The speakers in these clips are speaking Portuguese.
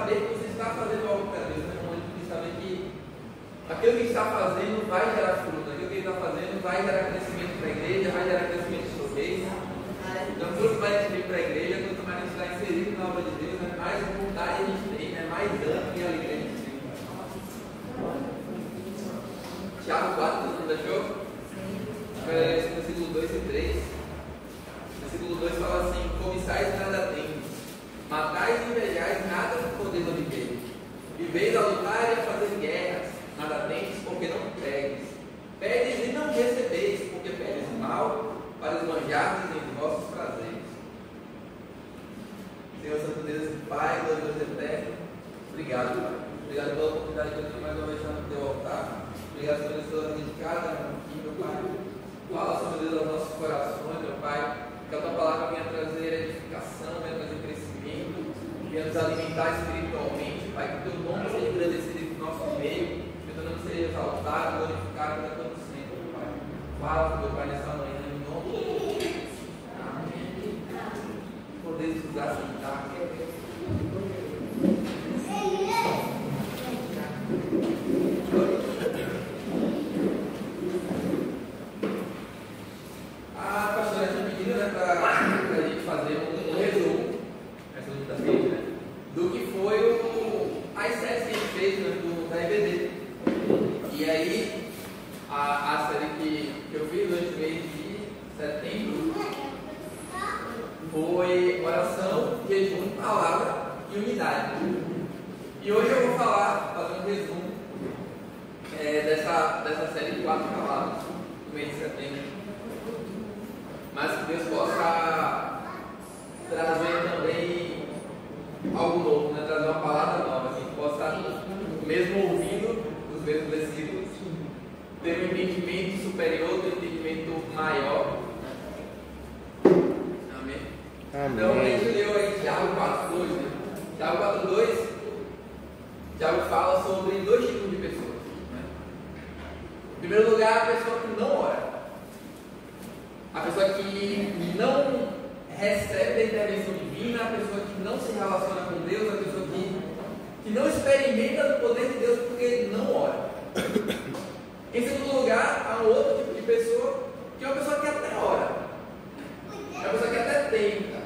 saber que você está fazendo algo para Deus, né? De saber que aquilo que está fazendo vai gerar fruto, aquilo que está fazendo vai gerar crescimento para a igreja, vai gerar crescimento de sua vez. Então, quanto mais a gente vem para a igreja, quanto mais a gente está inserido na obra de Deus, né? Mais vontade a gente tem, né? Mais ânimo e alegria a gente tem. Tiago 4, todo mundo achou? Versículo 2 e 3. Versículo 2 fala assim: cobiçais e nada tendes, matais e invejais nada podeis obter. Viveis a lutar e a fazer guerras, nada tendes porque não pegues. Pedes e não recebeis, porque pedes mal para esbanjardes em vossos prazeres. Senhor Santo Deus, Pai, glorioso eterno, obrigado, Pai. Obrigado pela oportunidade que eu tenho mais uma vez no teu altar. Obrigado pela história de cada um aqui, meu Pai. Fala, Senhor Deus, aos nossos corações, meu Pai. Que a tua palavra venha trazer edificação, venha trazer crescimento, venha nos alimentar espiritualmente, Pai. Que o teu nome seja engrandecido em nosso meio, que o teu nome seja exaltado, glorificado para todo sempre, meu Pai. Fala, meu Pai, nessa manhã, em nome de Jesus. Amém. Podemos nos assentar. A pastora tinha pedido, né, para a gente fazer um resumo, do que foi as séries que a gente fez, né, da EBD. E aí, a série que eu fiz durante o mês de setembro foi oração, jejum, palavra e unidade. E hoje eu vou fazer um resumo dessa série de 4 palavras do mês de setembro. Mas que Deus possa trazer também algo novo, né? Trazer uma palavra nova, que possa, mesmo ouvindo os mesmos versículos, ter um entendimento superior, um entendimento maior. Amém? Então a gente leu aí Tiago 4:2, né? Tiago 4:2, Tiago fala sobre 2 tipos de pessoas, né? Em primeiro lugar, a pessoa que não ora. A pessoa que não recebe a intervenção divina, a pessoa que não se relaciona com Deus, a pessoa que não experimenta o poder de Deus porque não ora. Em segundo lugar, há um outro tipo de pessoa, que é uma pessoa que até ora, é uma pessoa que até tenta,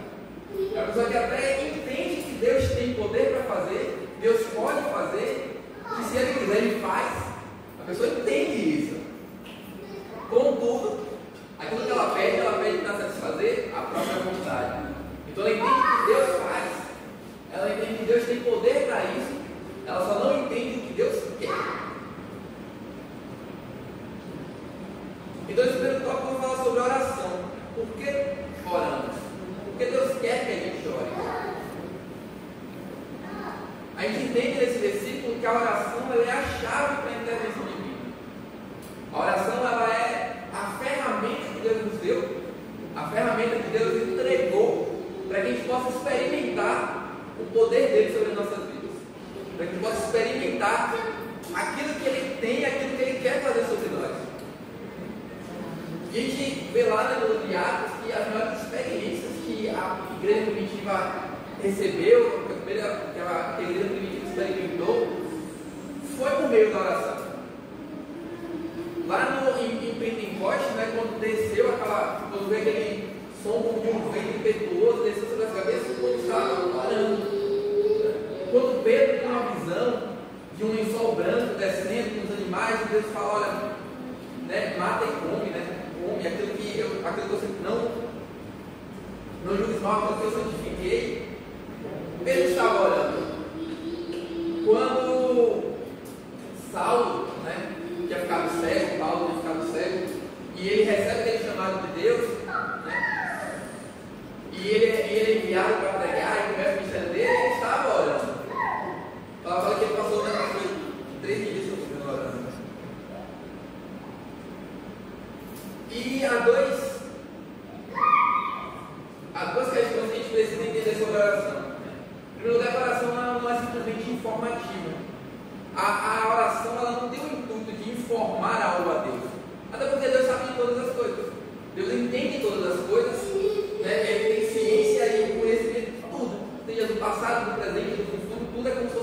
é uma pessoa que até entende que Deus tem poder para fazer, Deus pode fazer, que se Ele quiser Ele faz. A pessoa entende isso. Contudo, aquilo que ela pede para satisfazer a própria vontade. Então ela entende que Deus faz, ela entende que Deus tem poder para isso, ela só não entende o que Deus quer. Então esse primeiro tópico eu vou falar sobre oração. Por que oramos? Porque Deus quer que a gente ore. A gente entende nesse versículo que a oração é a chave para a intervenção divina. A oração ela é a ferramenta que Deus nos deu, a ferramenta que Deus entregou para que a gente possa experimentar o poder dele sobre as nossas vidas, para que a gente possa experimentar aquilo que ele tem, aquilo que ele quer fazer sobre nós. E a gente vê lá no livro de Atos que as maiores experiências que a igreja primitiva recebeu, que a igreja primitiva experimentou, foi por meio da oração. Lá em Pentecostes, né, quando desceu quando veio aquele som como de um vento impetuoso, desceu sobre as cabeças, o povo estava orando. Quando Pedro tem uma visão de um lençol branco descendo com os animais, e Deus fala, olha, né, mata e come, né? Come aquilo que você não julgues mal, aquilo que eu santifiquei. Pedro estava orando. Quando Saulo, né, tinha ficado cego, Paulo tinha ficado cego, e ele recebe aquele chamado de Deus, né, e ele é enviado para pregar e começa o ministério dele, ele estava orando. Ela fala que ele passou 3 dias orando. E há duas questões que a gente precisa entender sobre a oração. Em primeiro lugar, a oração não é simplesmente informativa. A oração ela não tem o intuito de informar algo a Deus. Até porque Deus sabe de todas as coisas. Deus entende todas as coisas, né? Ele tem ciência e conhecimento de tudo. Seja do passado, do presente, do futuro, tudo é como se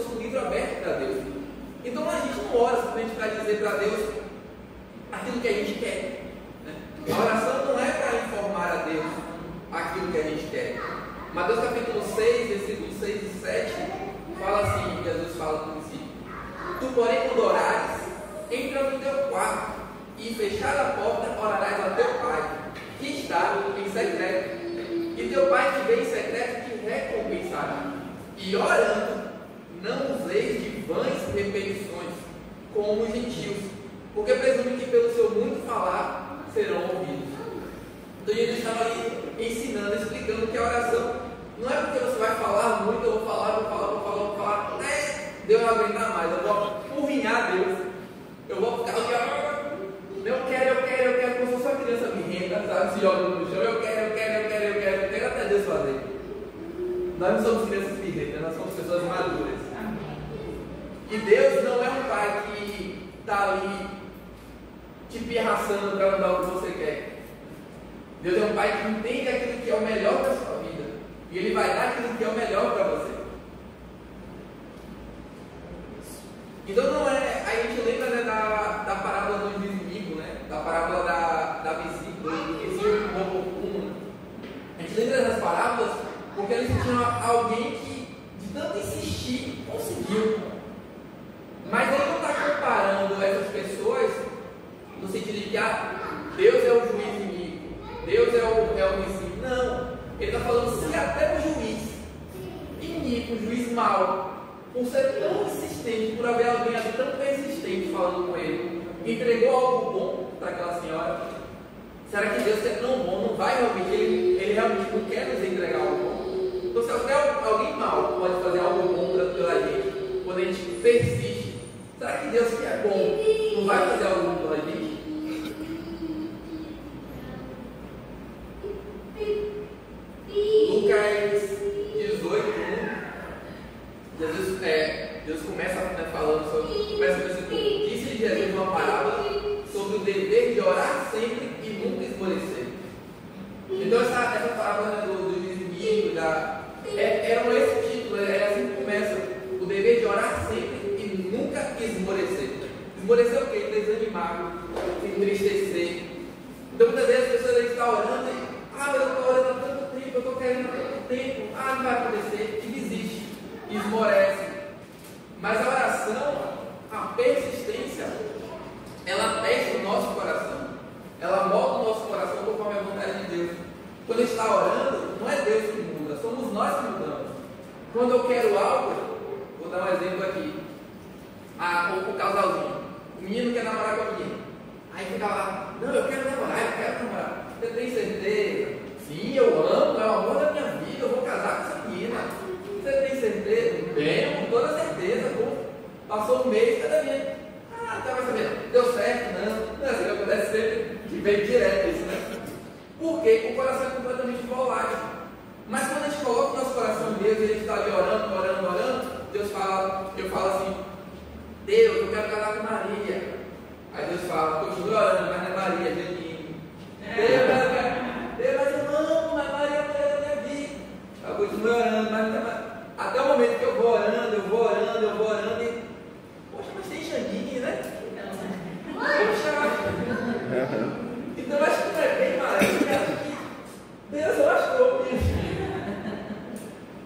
teu quarto e fechada a porta, orarás a teu pai, que está em secreto. E teu pai que vê em secreto te recompensará. E orando, não useis de vãs repetições, como os gentios, porque presumem que pelo seu muito falar serão ouvidos. Então Jesus estava ali ensinando, explicando que a oração não é porque você vai falar muito, eu vou falar, até Deus não aguentar mais, eu vou apurrinhar Deus, eu vou ficar eu quero, como se fosse uma criança birrenta, sabe, se joga no chão, eu quero até Deus fazer. Nós não somos crianças birrentas, nós somos pessoas maduras. E Deus não é um pai que está ali te pirraçando para dar o que você quer. Deus é um pai que entende aquilo que é o melhor para a sua vida. E Ele vai dar aquilo que é o melhor para você. Então não é. A gente lembra, né, da parábola do inimigo, né? Da parábola da vesícula, do vizinho com oportuno. A gente lembra dessas parábolas porque eles tinham alguém que, de tanto insistir, conseguiu. Mas ele não está comparando essas pessoas no sentido de que Deus é o juiz inimigo, Deus é o vizinho. Não. Ele está falando, se até o juiz inimigo, o juiz mau, por ser tão insistente, por haver alguém tão persistente falando com ele, entregou algo bom para aquela senhora, será que Deus, que é tão bom, não vai realmente, ele realmente não quer nos entregar algo bom? Então, se até alguém mau pode fazer algo bom pela gente, quando a gente persiste, será que Deus, que é bom, não vai fazer algo bom pela gente? Lucas 18, Deus começa, né, falando sobre, disse-lhe Jesus uma parábola sobre o dever de orar sempre e nunca esmorecer. Então essa parábola, né, do inimigo, era esse título, era assim que começa, o dever de orar sempre e nunca esmorecer. Esmorecer o quê? Desanimar, se entristecer. Então muitas vezes as pessoas estão orando e, eu estou orando há tanto tempo, eu estou querendo há tanto tempo, não vai acontecer, e desiste, e esmorece. Mas a oração, a persistência, ela testa o nosso coração, ela molda o nosso coração conforme a vontade de Deus. Quando a gente está orando, não é Deus que muda, somos nós que mudamos. Quando eu quero algo, vou dar um exemplo aqui, o casalzinho, o menino quer namorar com a menina, aí fica lá, não, eu quero namorar, você tem certeza? Sim, eu amo, é o amor da minha vida, eu vou casar com essa menina. Você tem certeza? Tenho, com toda certeza. Passou um mês, cada dia. Não vai saber, deu certo, não é assim que acontece sempre, que vem direto isso, né? Porque o coração é completamente volátil. Mas quando a gente coloca o nosso coração em Deus e a gente está ali orando, Deus fala, eu falo assim, Deus, eu quero casar com Maria. Aí Deus fala, continue orando, mas não é Maria, é Janine. Deus, mas eu amo, mas Maria é a mulher da minha vida. Eu continuo orando, mas não é Maria. Até o momento que eu vou orando e, poxa, mas tem Janine, né? Poxa, então eu acho que não é bem Maria, eu acho que Deus, eu acho que eu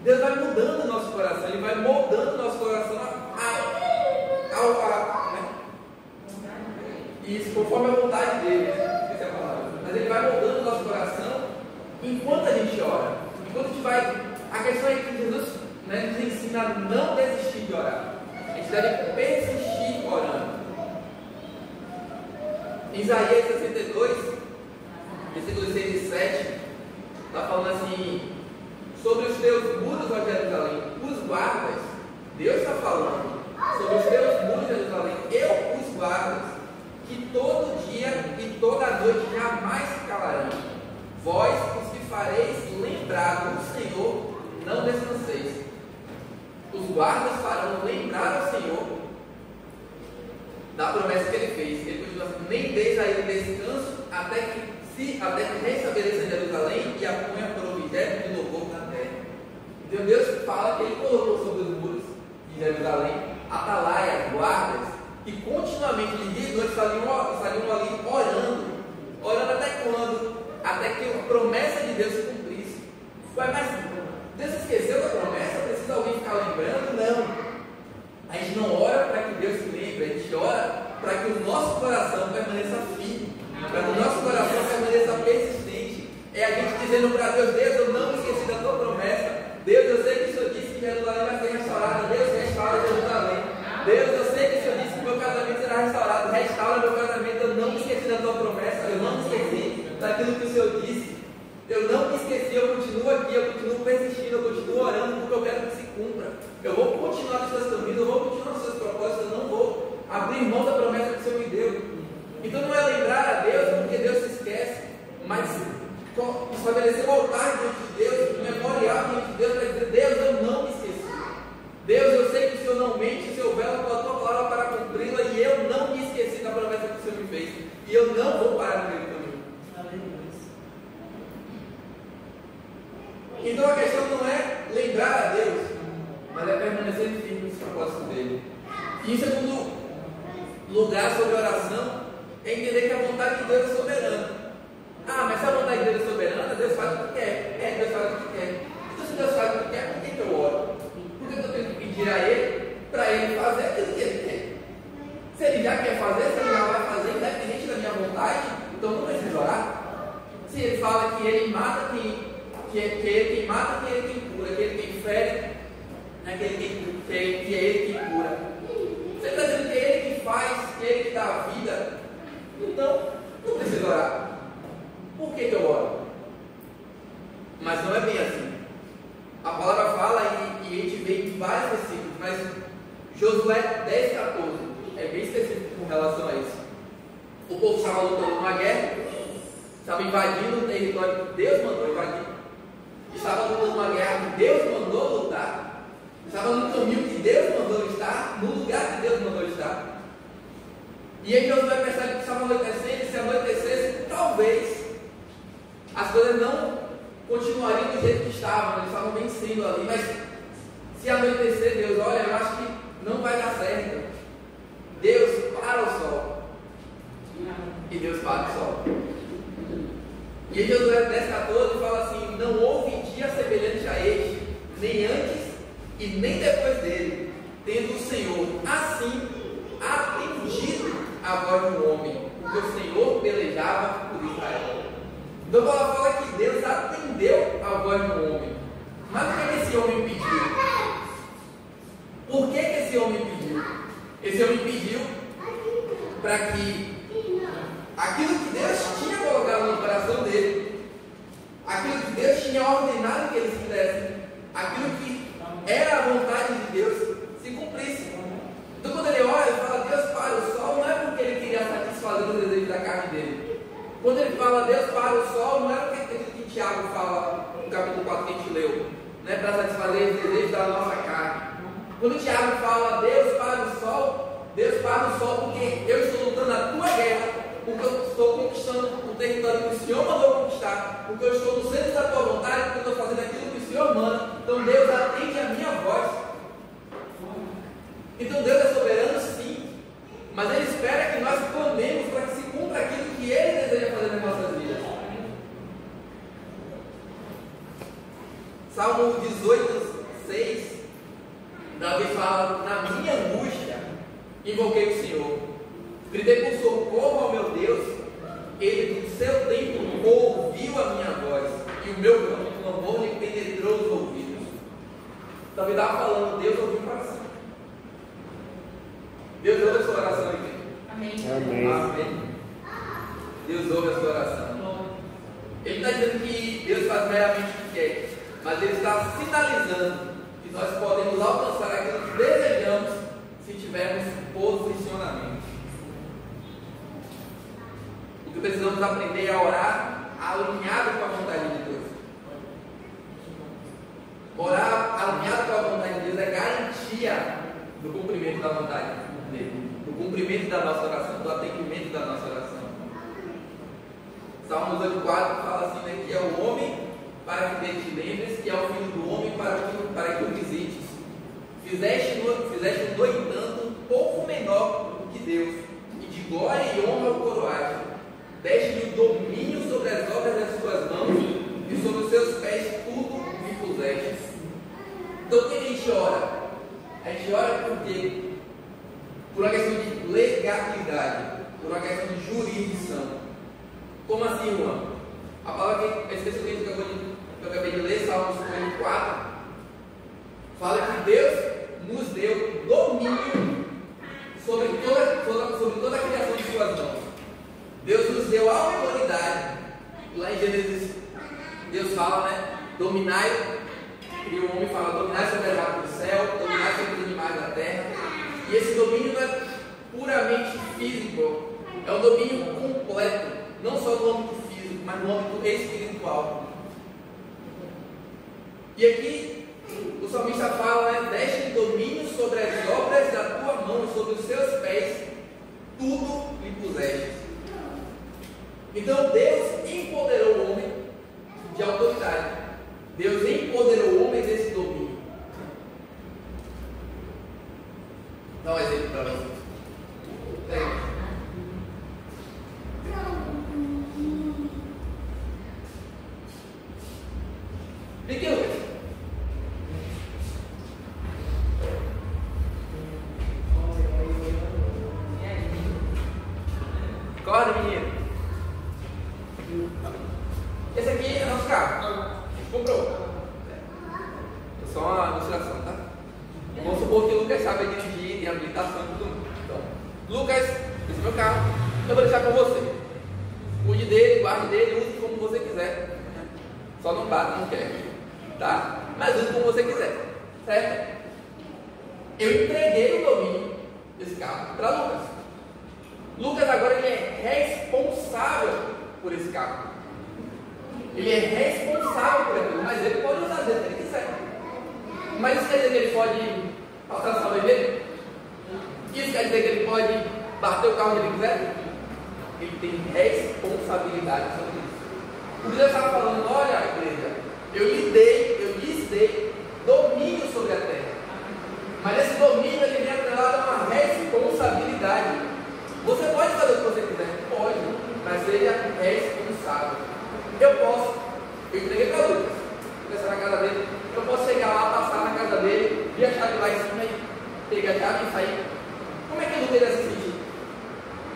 Deus vai mudando o nosso coração, Ele vai moldando o nosso coração né? Isso, conforme a vontade dele, né? Essa é a palavra. Mas Ele vai moldando o nosso coração enquanto a gente ora. Enquanto a gente vai. A questão é que Jesus, né, nos ensina a não desistir de orar. A gente deve persistir orando. Em Isaías 62, versículos 6 e 7, está falando assim, sobre os teus muros, ó Jerusalém, os guardas. Deus está falando sobre os teus muros, Jerusalém, eu os guardas, que todo dia e toda noite jamais se calarão. Vós, os que fareis lembrar do Senhor, não descanseis. Os guardas farão lembrar ao Senhor da promessa que Ele fez. Ele continua assim, nem deixa aí o descanso até que restabeleça Jerusalém e a ponha por objeto de louvor na terra. Então Deus fala que Ele colocou sobre os muros de Jerusalém atalaias, guardas, que continuamente de dia e noite estariam ali orando até quando? Até que a promessa de Deus se cumprisse. Mas Deus esqueceu da promessa? Precisa alguém ficar lembrando? Não. A gente não ora para que Deus se lembre, a gente ora para que o nosso coração permaneça firme, para que o nosso coração permaneça persistente. É a gente dizendo para Deus: Deus, eu não me esqueci da tua promessa. Deus, eu sei que o Senhor disse que Jerusalém vai ser restaurada. Deus, restaura Jerusalém. Deus, eu sei que o Senhor disse que meu casamento será restaurado. Restaura meu casamento. Eu não me esqueci da tua promessa. Eu não me esqueci daquilo que o Senhor disse. Eu não me esqueci, eu continuo aqui, eu continuo persistindo, eu continuo orando porque eu quero que se cumpra. Eu vou continuar nos seus caminhos, eu vou continuar nos seus propósitos, eu não vou abrir mão da promessa que o Senhor me deu. Então não é lembrar a Deus porque Deus se esquece, mas estabelecer um altar diante de Deus, um memorial diante de Deus, para dizer: Deus, eu não me esqueci. Deus, eu sei que o Senhor não mente, o Senhor vela com a tua palavra para cumpri-la, e eu não me esqueci da promessa que o Senhor me fez, e eu não vou parar no meio do caminho. Então a questão não é lembrar a Deus, mas é permanecer firme nos propósitos dele. E em segundo lugar, sobre oração, é entender que a vontade de Deus é soberana. Ah, mas se a vontade de Deus é soberana, Deus faz o que quer. Deus faz o que quer. Então se Deus faz o que quer, por que eu oro? Por que eu tenho que pedir a Ele para Ele fazer aquilo que Ele quer? Se Ele já quer fazer, se Ele já vai fazer, independente da minha vontade, então não preciso orar. Se Ele fala que Ele mata que é Ele quem mata, que é Ele quem cura, que é Ele quem fere, né, que é Ele quem cura. Você está dizendo que é Ele que faz, que é Ele que dá a vida, então não precisa orar. Por que eu oro? Mas não é bem assim. A palavra fala, e a gente vê em vários versículos, mas Josué 10, 14 é bem específico com relação a isso. O povo estava lutando numa guerra, estava invadindo o território que Deus mandou invadir, estava lutando uma guerra que Deus mandou lutar, estava no caminho que Deus mandou estar, no lugar que Deus mandou estar. E aí Josué percebe que estava anoitecendo, e se anoitecesse, talvez as coisas não continuariam do jeito que estavam, eles estavam vencendo ali, mas se anoitecer, Deus, olha, eu acho que não vai dar certo. Deus para o sol. E Deus para o sol. E em Josué 10,14 fala assim: não houve dia semelhante a este, nem antes e nem depois dele, tendo o Senhor assim atendido a voz do homem, porque o Senhor pelejava por Israel. Então ela fala que Deus atendeu a voz do homem. Mas o que esse homem pediu? Por que esse homem pediu? Esse homem pediu para que aquilo que Deus tinha colocado no coração dele, aquilo que Deus tinha ordenado que eles fizessem, aquilo que era a vontade de Deus, se cumprisse. Então quando ele ora, ele fala: Deus para o sol, não é porque ele queria satisfazer os desejos da carne dele. Quando ele fala Deus para o sol, não é aquilo que Tiago fala no capítulo 4 que a gente leu, né, para satisfazer os desejos da nossa carne. Quando Tiago fala Deus para o sol porque eu estou lutando a tua guerra, porque eu estou conquistando o território que o Senhor mandou conquistar, porque eu estou no centro da tua vontade, porque eu estou fazendo aquilo que o Senhor manda. Então Deus atende a minha voz. Então Deus é soberano, sim, mas Ele espera que nós clamemos para que se cumpra aquilo que Ele deseja fazer nas nossas vidas. Salmo 18, 6, Davi fala: na minha angústia invoquei o Senhor, gritei por socorro ao meu Deus, Ele no seu tempo ouviu a minha voz, e o meu clamor lhe penetrou os ouvidos. Davi estava falando: Deus ouviu o coração. Deus ouve a sua oração, igreja. Amém. Amém. Amém. Deus ouve a sua oração. Ele está dizendo que Deus faz meramente o que quer, mas Ele está sinalizando que nós podemos alcançar aquilo que desejamos se tivermos posicionamento. O que precisamos aprender é a orar alinhado com a vontade de Deus. Orar alinhado com a vontade de Deus é garantia do cumprimento da vontade dele, do cumprimento da nossa oração, do atendimento da nossa oração. Salmos 8,4 fala assim, né, que é o homem para que te lembres, que é o filho do homem para que o visites. Fizeste, no entanto, um pouco menor do que Deus, e de glória e honra o coroaste. Deste-lhe o domínio sobre as obras das suas mãos, e sobre os seus pés tudo me puseste. Então, o que a gente ora? A gente ora por quê? por uma questão de legalidade, por uma questão de jurisdição. Como assim, Juan? A palavra que esse texto que eu acabei de ler, Salmos 54, fala que Deus nos deu domínio sobre toda a criação de suas mãos. Deus nos deu autoridade. Lá em Gênesis, Deus fala, né? Dominai, e o homem fala, dominai sobre as aves do céu, dominai sobre os animais da terra. E esse domínio não é puramente físico, é um domínio completo, não só no âmbito físico, mas no âmbito espiritual. E aqui o salmista fala, né? Deste domínio sobre as obras da tua mão, sobre os seus pés, tudo lhe puseste. Então Deus empoderou o homem de autoridade. Deus empoderou o homem desse domínio. Dá um exemplo para vocês. Fique, Lucas. Acorda, menino. Esse aqui é nosso carro. A gente comprou. É só uma ilustração, tá? Vamos supor que o Lucas sabe dirigir, tem habilitação e tudo mais. Então, Lucas, esse é meu carro. Eu vou deixar com você. Cuide dele, guarde dele, use como você quiser. Só não bata, não quer. Tá? Mas use como você quiser. Certo? Eu entreguei o domínio desse carro para Lucas. Lucas agora ele é responsável por esse carro. Ele é responsável por aquilo, mas ele pode usar do jeito que ele quiser. Mas isso quer dizer que ele pode passar a salva dele? Isso quer dizer que ele pode bater o carro que ele quiser? Ele tem responsabilidade sobre isso. O Deus estava falando, olha, igreja, eu lhes dei domínio sobre a terra. Mas esse domínio ele vem atrelado a uma responsabilidade. Você pode fazer o que você quiser? Pode, mas seja responsável. Eu entreguei para o Lucas, começar na casa dele, eu posso chegar lá, passar na casa dele, vir a chave lá em cima e pegar a chave e sair. Como é que o Lucas ia se sentir?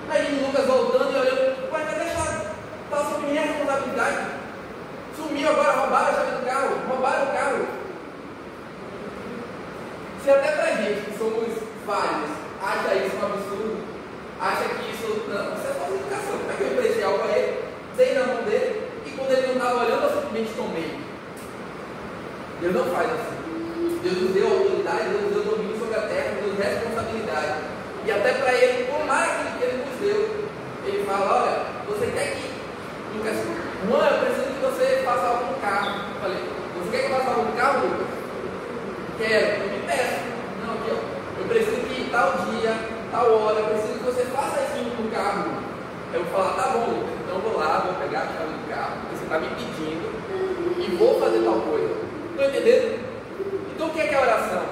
Imagina o Lucas voltando e olhando, ué, cadê a chave? Está sob minha responsabilidade. Sumiu agora, roubaram a chave do carro, roubaram o carro. Se até pra gente, que somos vários, acha isso um absurdo, acha que isso não, isso é falta de educação. Como é que eu emprestei algo a ele, dei na mão dele, e quando ele não estava olhando, eu simplesmente tomei. Deus não faz assim. Deus nos deu autoridade, Deus nos deu domínio sobre a terra, nos deu responsabilidade. E até para ele tomar aquilo que ele nos deu, ele fala, olha, você quer que, Lucas, Juan, eu preciso que você faça algo no carro. Eu falei, você quer que eu faça algo no carro, Lucas? Quero, eu me peço. Não, aqui, ó, eu preciso que tal dia, tal hora, eu preciso que você faça isso no carro. Eu vou falar, tá bom, Lucas, então eu vou lá, vou pegar a chave do carro, que você está me pedindo, e vou fazer tal coisa. Estão entendendo? Então o que é a oração?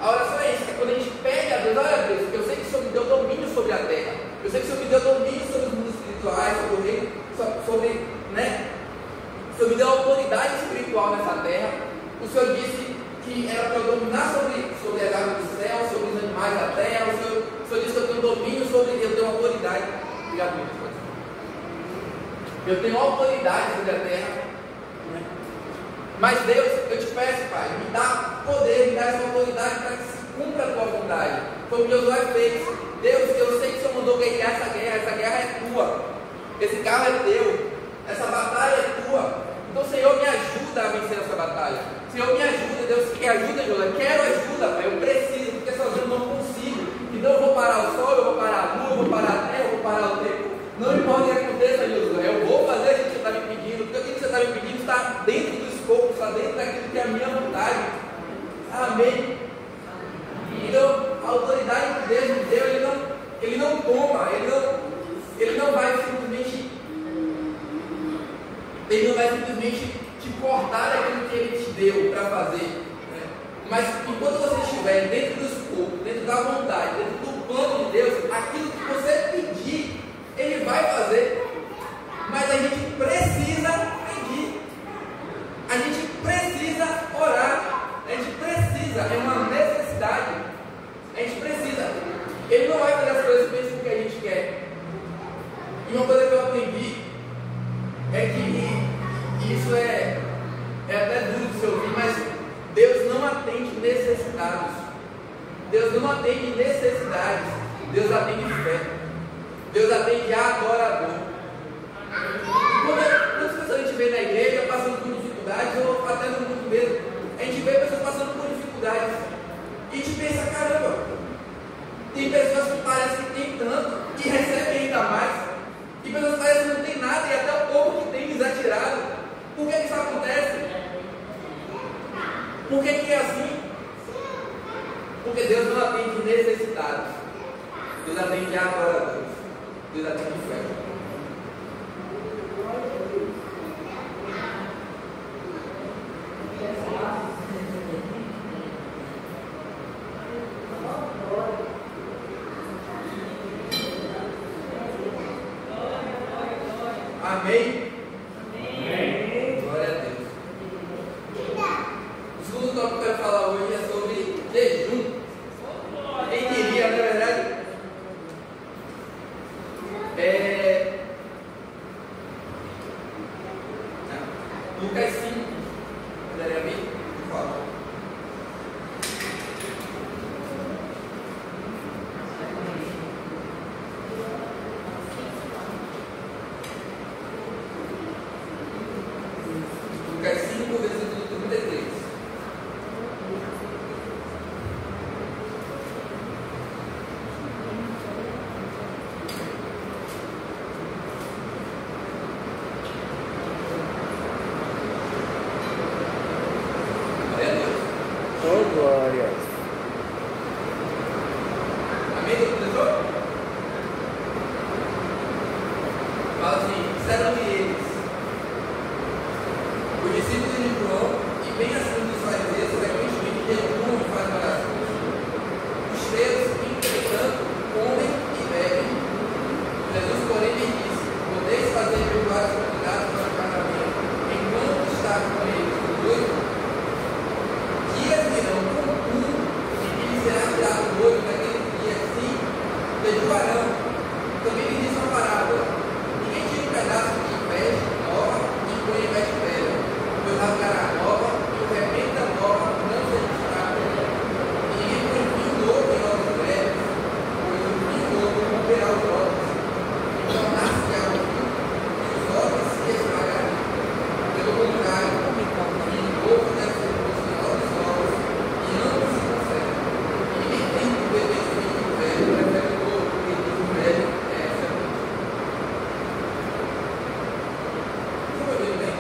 A oração é isso, é quando a gente pede a Deus, olha Deus, eu sei que o Senhor me deu domínio sobre a terra, eu sei que o Senhor me deu domínio sobre os mundos espirituais, sobre o reino, sobre, né? O Senhor me deu autoridade espiritual nessa terra, o Senhor disse que era para eu dominar sobre as aves do céu, sobre os animais da terra, o Senhor disse que eu tenho domínio sobre, eu tenho autoridade. Obrigado, meu. Eu tenho autoridade sobre a terra. Mas Deus, eu te peço, Pai, me dá poder, me dá essa autoridade para que se cumpra a tua vontade. Foi o que Josué fez. Deus, eu sei que o Senhor mandou ganhar essa guerra é tua. Esse carro é teu, essa batalha é tua. Então, Senhor, me ajuda a vencer essa batalha. Senhor, me ajuda, Deus, que ajuda, Josué. Quero ajuda, Pai, eu preciso, porque sozinho eu não consigo. Então eu vou parar o sol, eu vou parar a lua, eu vou parar a terra, eu vou parar o tempo. Não importa o que aconteça, Josué, eu vou fazer aquilo que você está me pedindo, porque aquilo que você está me pedindo está dentro do escopo, está dentro daquilo que é a minha vontade. Amém. Então, a autoridade que Deus me deu, ele não toma, ele não vai simplesmente te cortar aquilo que ele te deu para fazer. Né? Mas enquanto você estiver dentro do escopo, dentro da vontade, dentro do plano de Deus, aquilo que você pedir, ele vai fazer. Mas a gente precisa pedir, a gente precisa orar, a gente precisa, é uma necessidade, a gente precisa. Ele não vai fazer as coisas mesmo que a gente quer. E uma coisa que eu aprendi é que isso é até duro de se ouvir, mas Deus não atende necessitados. Deus não atende necessidades. Deus atende fé. Deus atende adorador. Quantas pessoas a gente vê na igreja passando por dificuldades, ou até no mundo mesmo, a gente vê pessoas passando por dificuldades e a gente pensa, caramba, tem pessoas que parecem que tem tanto e recebem ainda mais, e pessoas que parecem que não tem nada e até o pouco que tem lhes é tirado. Por que isso acontece? Por que é assim? Porque Deus não atende necessitados. Deus atende adoradores. Deus atende fé. Amém? Amém. Glória a Deus. O segundo tópico que eu quero falar hoje é sobre jejum. Quem diria, não é verdade? Lucas 5. Poderia abrir? Por favor. Lucas 5, versículo 33. Oh, glória. Amém, professor? Fala assim: disseram-lhe eles, os discípulos de João, e bem assim dos fariseus, frequentemente jejuam e fazem orações. Os presos, entretanto, comem e bebem. Jesus, porém, lhes disse: podeis fazer jejuar os convidados para o casamento, enquanto está com eles o noivo? Dias virão, contudo, em que lhes será tirado o noivo naquele dia, sim, jejuarão. Também lhe disse uma parábola: ninguém tira um pedaço de veste nova e põe em veste velha, pois a cara nova e o remendo da nova não se destacam. E ninguém põe vinho novo em ovos velhos, pois o vinho novo romperá os ovos, e tornar-se-á o vinho, e os ovos se estragarão. Pelo contrário, o vinho novo deve ser posto em novos ovos, e ambos se conservam. E ninguém tem que beber esse vinho velho, prefere o novo, porque o velho é excelente. Como eu digo bem?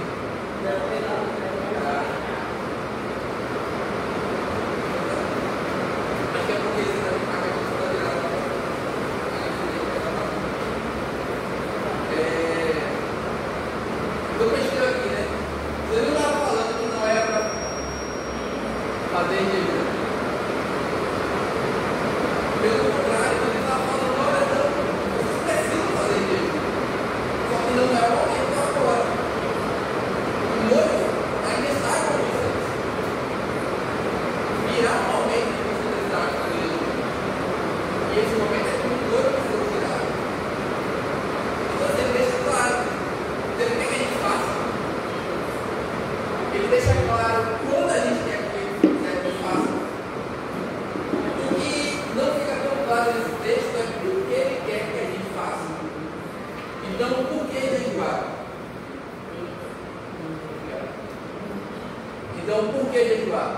Acho que é porque esse também paga aqui toda virada. Então, mexendo aqui, né? Você não estava falando que não era para fazer jejum. Pelo contrário, ele estava falando, olha, não, vocês precisam fazer jejum. Só que não é o momento agora. O noivo ainda está com vocês. Virá um momento que vocês precisarão fazer jejum. E esse momento é quando o noivo precisa virar. Então ele deixa claro. Então o que a gente faz? Ele deixa claro quando a gente quer que ele faça. O que não fica tão claro nesse texto é por que ele quer que a gente faça. Então, por que jejuar? Então, por que jejuar?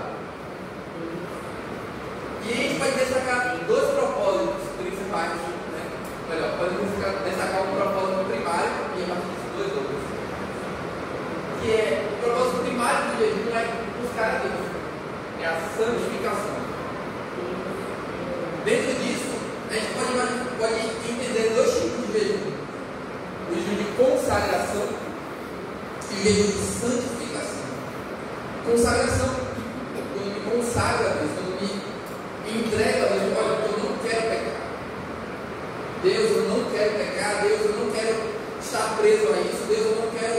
E a gente pode destacar dois propósitos principais, né? Melhor, podemos destacar um propósito primário e a partir desses dois outros. Que é, o propósito primário do jejum é buscar a Deus, é a santificação. Dentro disso, a gente pode entender dois tipos de jejum: o jejum de consagração e o jejum de santificação. Consagração, quando me consagra a Deus, quando me entrega a Deus, olha, eu não quero pecar. Deus, eu não quero pecar. Deus, eu não quero estar preso a isso. Deus, eu não quero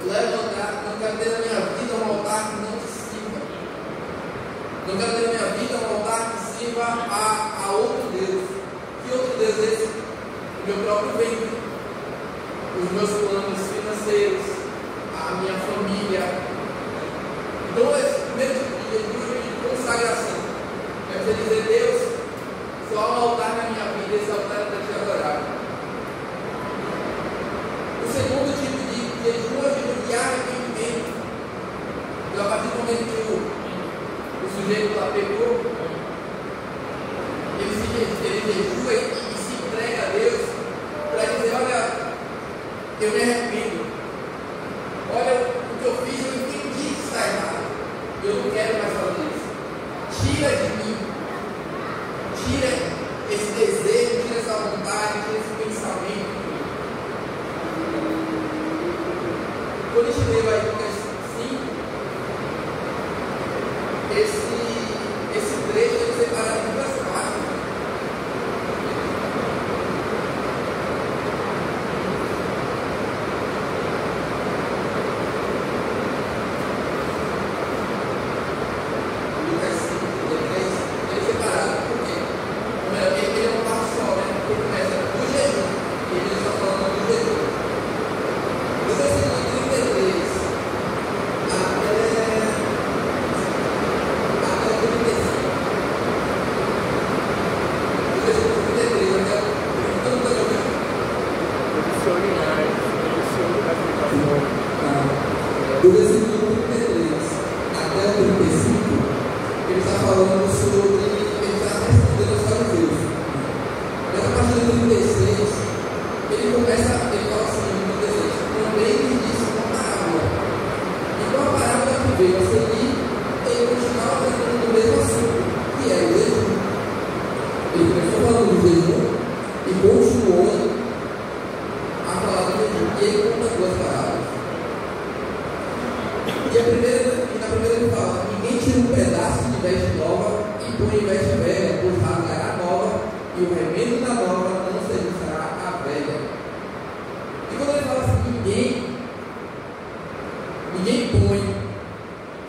levantar, não quero ter na minha vida um altar que não te sirva. Não quero ter na minha vida um altar que sirva a outro Deus. próprio ventre, os meus planos financeiros, a minha família. Então, esse primeiro tipo de jejum é de consagração. É você dizer: Deus, só há um altar na minha vida, esse altar é para te adorar. O segundo tipo de jejum é o jejum de arrependimento. Então, a partir do momento que o sujeito lá pecou, ele jejua e se entrega a Deus para dizer: olha, eu me arrependo. Olha, o que eu fiz, eu entendi que está errado. Eu não quero mais fazer isso. Tira de mim. Tira esse desejo, tira essa vontade, tira esse pensamento. Quando a gente lê aí Lucas 5, esse trecho é separado em duas partes. Lucas 5, ele é separado porque ele não está só, né? Ele começa do jejum, e ele está falando do jejum. Do versículo 33 até o 35. Do versículo 33 até o 35, ele está falando sobre, ele está respondendo aos fariseus. Mas a partir do 36, ele começa, ele fala assim, no 36, também lhe disse uma parábola. Então a parábola que veio a seguir, ele continuava tratando do mesmo assunto, que é o jejum. Ele começou falando do jejum e continuou a falar do jejum. E ele conta duas parábolas. E na primeira ele fala: ninguém tira um pedaço de veste nova e põe em veste velha, pois rasgará a nova, e o remendo da nova não servirá a velha. E quando ele fala assim, ninguém põe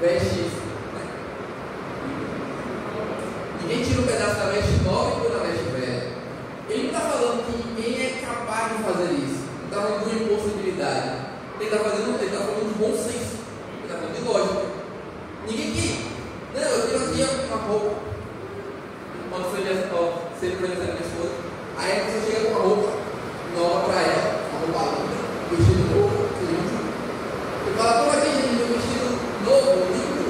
vestes, né? Ninguém tira um pedaço da veste nova e põe na veste velha. Ele não está falando que ninguém é capaz de fazer isso. Não está falando de impossibilidade. Ele está falando de bom senso. Ele está falando de lógica. Ninguém que, não, eu tenho aqui uma roupa. Quando você sempre foi dizer a minha esposa, aí você chega com uma roupa nova para ela, uma roupa linda, vestido novo, lindo. E fala: como é que é um vestido novo, lindo?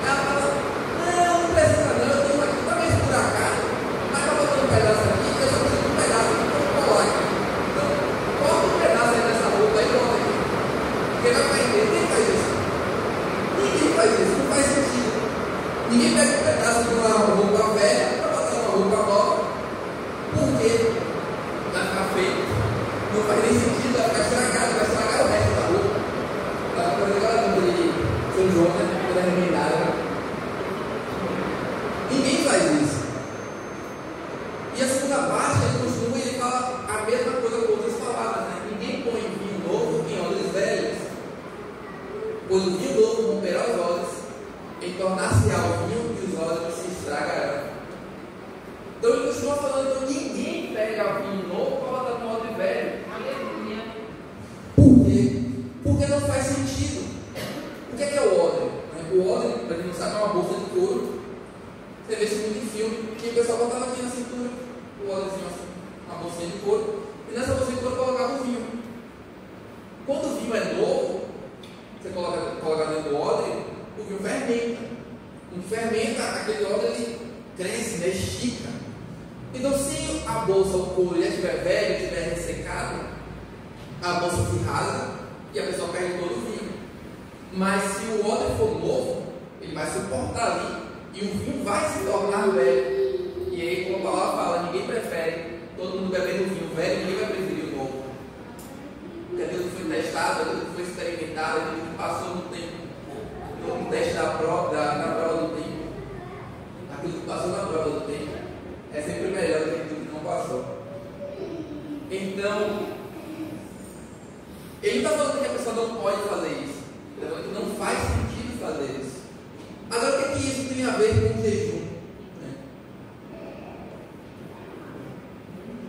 Ela fala: não precisa não, eu tenho aqui também esburacado, mas está botando um pedaço aqui, eu só preciso de um pedaço aqui para colar aqui. Então, corta um pedaço aí dessa roupa e bota aqui. Porque vai aprender, quem faz isso? Ninguém faz isso, não faz sentido. Ninguém pega um pedaço de uma roupa velha para botar uma roupa nova, porque vai ficar feio. Não faz nem sentido, vai ficar estragado, vai estragar o resto da roupa. Vai fazer aquela roupa de São João, né? Toda remendada. Ninguém faz isso. E a segunda parte, ele continua e ele fala a mesma coisa com outras palavras, né? Ninguém põe vinho novo em odres velhos, pois o vinho novo romperá os odres, em tornar-se-á o vinho e os odres se estragarão. Então ele continua falando que ninguém pega vinho novo para botar no odre velho. Aleluia. Por quê? Porque não faz sentido. O que é o odre? O odre, para quem não sabe, é uma bolsa de couro. Você vê isso muito em filme, que o pessoal botava aqui na cintura, o odrezinho assim, uma bolsinha de couro, e nessa bolsinha de couro colocava o vinho. Quando o vinho é novo, você coloca dentro do odre, o vinho fermenta. Quando fermenta, aquele odre ele cresce, né, estica. Então, se a bolsa, o couro, já estiver velho, estiver ressecado, a bolsa se rasga e a pessoa perde todo o vinho. Mas se o odre for novo, ele vai suportar ali e o vinho vai se tornar velho. E aí, como a palavra fala, ninguém prefere todo mundo bebendo vinho velho, ninguém vai preferir o novo. Porque aquilo que foi testado, aquilo que foi experimentado, aquilo que passou no tempo, no teste da prova do tempo, aquilo que passou na prova do tempo, é sempre melhor do que aquilo que não passou. Então, ele não está falando que a pessoa não pode fazer isso, ele está falando que não faz sentido fazer isso. Agora, o que isso tem a ver com o jejum?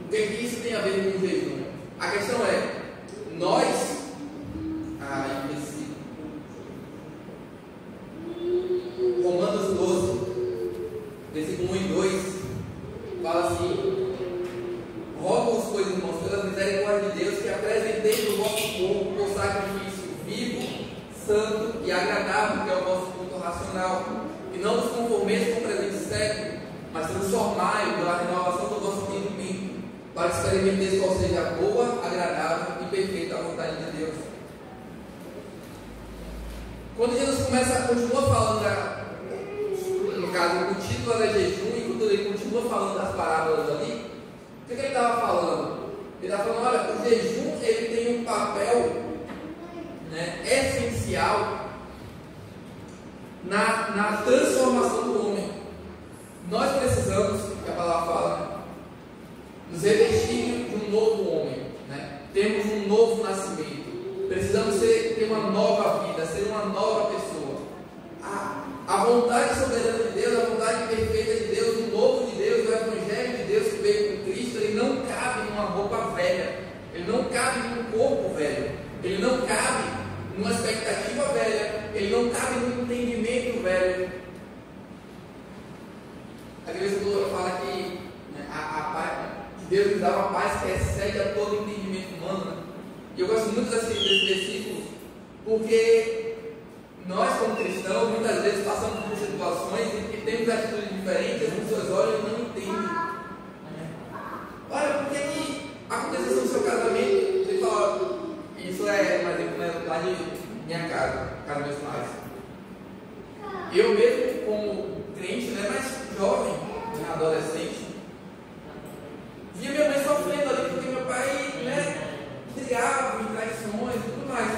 O que isso tem a ver com o jejum? A questão é, nós, Romanos 12, versículo 1 e 2, fala assim: rogo-vos, pois, irmãos, pelas misericórdias de Deus, que apresenteis o vosso corpo por sacrifício vivo, santo e agradável, que é o vosso culto racional, e não vos conformeis com o presente século, mas transformai-o pela renovação do vosso entendimento, para que experimenteis qual seja a boa, agradável e perfeita vontade de Deus. Quando Jesus continua falando, no caso, o título era jejum, e quando ele continua falando das parábolas ali, o que ele estava falando? Ele estava falando, olha, o jejum ele tem um papel, né, essencial na transformação do homem. Nós precisamos, que a palavra fala, nos revestir de um novo homem, né? Temos um novo nascimento, precisamos ter uma nova vida, ser uma nova pessoa. A vontade soberana de Deus, a vontade perfeita de Deus, o novo de Deus, o Evangelho de Deus que veio com Cristo, ele não cabe numa roupa velha, ele não cabe num corpo velho, ele não cabe numa expectativa velha, ele não cabe num entendimento velho. A igreja fala que, né, que Deus nos dá uma paz que excede a todo entendimento humano, né? E eu gosto muito desse versículo, porque nós, como cristãos, muitas vezes passamos por situações em que temos atitudes diferentes, as pessoas olham e não entendem. Olha, por que aconteceu isso no seu casamento? Você fala, isso é, por exemplo, né, lá de minha casa dos meus pais. Eu mesmo, como crente, né, mais jovem, né, adolescente, via minha mãe sofrendo ali, porque meu pai, né, brigava em traições e tudo mais.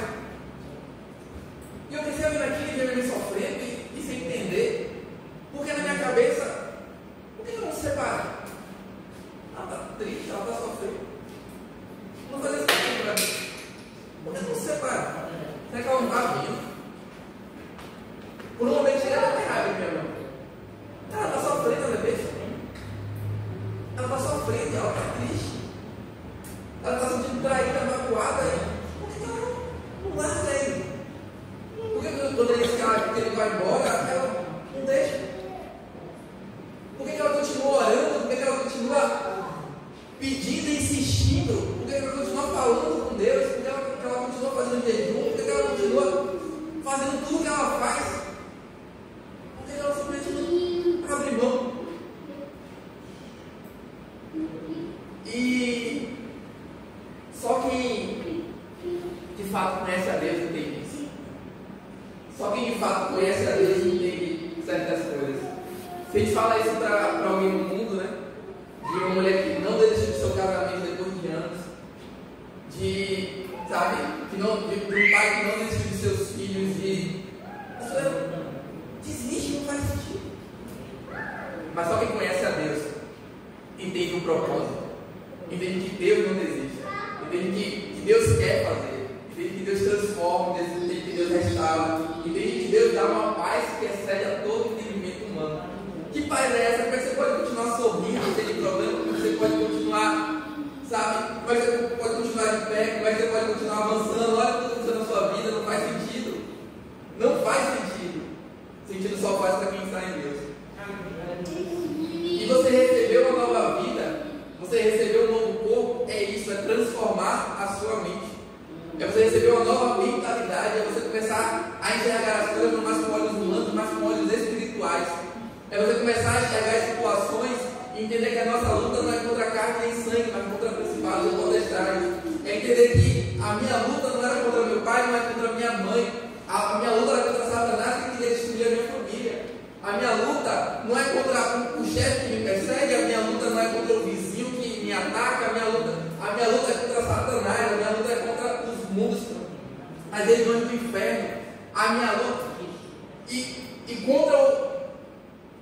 E eu comecei a vir aqui e ver minha mãe sofrendo e sem entender, porque na minha cabeça, por que não se separa? Ela está triste, ela está sofrendo. Não fazer isso aqui para mim. Por que não se separa? Será que ela não está vindo? Por um momento chega a ter raiva, minha mãe. Ela está sofrendo, ela é besta. Ela está sofrendo, ela está triste. Ela está sentindo traída, magoada. Por que ela não larga ele? Por que quando ele diz que ele vai embora, ela não deixa? Por que ela continua orando? Por que ela continua pedindo e insistindo? Por que ela continua falando com Deus? Por que ela continua fazendo jejum? Por que ela continua fazendo tudo que ela faz? Por que ela simplesmente não abre mão? E só quem de fato conhece a Deus entende isso. Só quem de fato conhece a Deus entende certas coisas. Se a gente fala isso para alguém no mundo, né? De uma mulher que não desistiu do seu casamento depois de anos, de um pai que não desistiu de seus filhos, desiste, não faz sentido. Mas só quem conhece a Deus entende o propósito, entende que Deus não desiste, entende que Deus quer fazer, entende que Deus transforma, entende que Deus restaura, entende que Deus dá uma paz que excede a todo entendimento humano. Que paz é essa? Como é que você pode continuar sorrindo sem problema? Como você pode continuar, sabe? Como é que você pode continuar de pé? Como é que você pode continuar avançando? Olha tudo que aconteceu na sua vida, não faz sentido. Não faz sentido. Sentido só faz para quem está em Deus. E você recebeu uma nova vida, você recebeu um novo corpo, é isso, é transformar a sua mente. É você receber uma nova mentalidade, é você começar a enxergar as coisas não mais com olhos humanos, mas com olhos espirituais. É você começar a enxergar situações e entender que a nossa luta não é contra carne nem sangue, mas contra principados e potestades. É entender que a minha luta não era contra meu pai, não é contra minha mãe. A minha luta era contra Satanás que queria destruir a minha família. A minha luta não é contra o chefe que me persegue, a minha luta não é contra o vizinho que me ataca, a minha luta é contra Satanás, a minha luta é contra os mundos, as regiões do inferno. A minha luta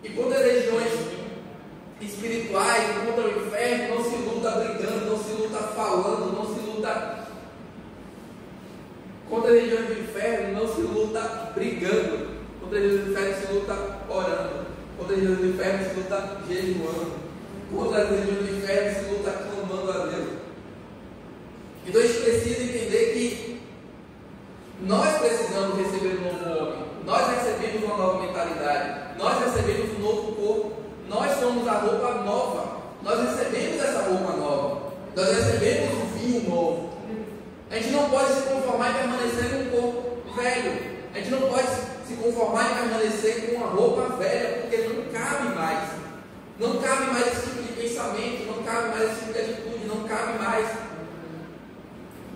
e contra as regiões espirituais, contra o inferno, não se luta brigando, não se luta falando, não se luta contra as regiões do inferno, não se luta brigando, contra as regiões do inferno se luta orando, contra as regiões do inferno se luta jejuando, contra as regiões do inferno se luta clamando louvando a Deus. Então a gente precisa entender que nós precisamos receber um novo homem. Nós recebemos uma nova mentalidade. Nós recebemos um novo corpo. Nós somos a roupa nova. Nós recebemos essa roupa nova. Nós recebemos o vinho novo. A gente não pode se conformar em permanecer com um corpo velho. A gente não pode se conformar em permanecer com uma roupa velha, porque não cabe mais. Não cabe mais esse tipo de pensamento, não cabe mais esse tipo de atitude, não cabe mais.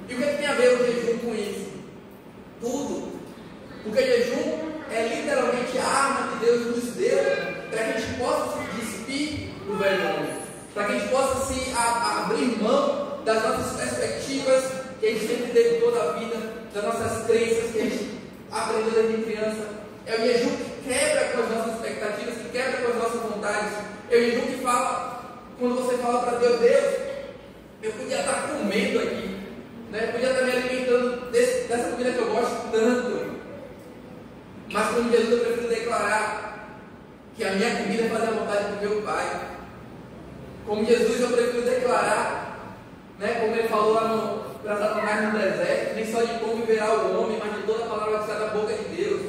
E o que tem a ver o jejum com isso? Tudo. Porque jejum é literalmente a arma que Deus nos deu para que a gente possa se despir do velho homem, para que a gente possa se abrir mão das nossas perspectivas que a gente sempre teve toda a vida, das nossas crenças que a gente aprendeu desde criança. É o jejum que quebra com as nossas expectativas, que quebra com as nossas vontades. É o jejum que fala, quando você fala para Deus, eu podia estar comendo aqui, né? Eu podia estar me alimentando dessa comida que eu gosto tanto, mas como Jesus eu prefiro declarar que a minha comida é fazer a vontade do meu Pai. Como Jesus eu prefiro declarar, né? Como ele falou lá para Satanás no deserto, nem só de pão viverá o homem, mas de toda a palavra que sai da boca de Deus.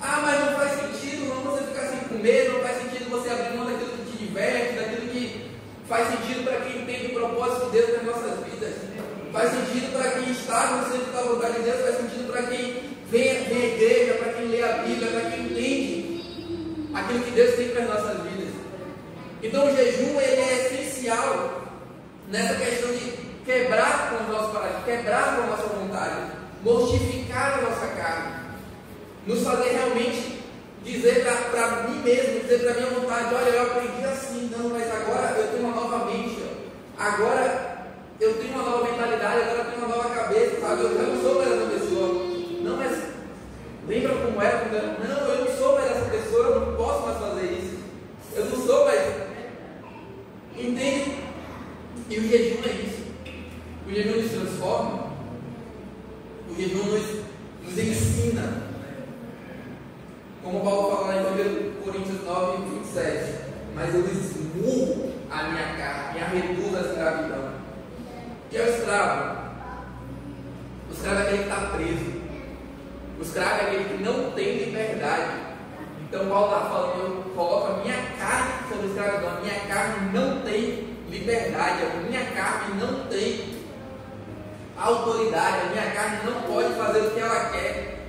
Ah, mas não faz sentido não você ficar sem comer, não faz sentido você abrir mão daquilo que te diverte, daquilo que faz sentido para quem entende o propósito de Deus nas nossas vidas. Faz sentido para quem está no centro da vontade de Deus, faz sentido para quem vem à igreja, para quem lê a Bíblia, para quem entende aquilo que Deus tem para as nossas vidas. Então o jejum ele é essencial nessa questão de quebrar com os nossos paradigmas, quebrar com a nossa vontade, mortificar a nossa carne, nos fazer realmente dizer para mim mesmo, dizer para a minha vontade, olha, eu aprendi assim, não, mas agora eu tenho uma nova mente, agora eu tenho uma nova mentalidade, agora eu tenho uma nova cabeça, sabe? Eu não sou mais essa pessoa. Não, mas lembra como era quando eu... Não, eu não sou mais essa pessoa, eu não posso mais fazer isso. Eu não sou mais... Entende? E o jejum é isso. O jejum nos transforma. O jejum nos ensina. Como Paulo fala lá em 1 Coríntios 9, 27. Mas eu esmurro a minha carne e a reduzo a escravidão. O que é o escravo? O escravo é aquele que está preso. O escravo é aquele que não tem liberdade. Então Paulo está falando, eu coloco a minha carne sobre a escravidão. A minha carne não tem liberdade. A minha carne não tem autoridade. A minha carne não pode fazer o que ela quer.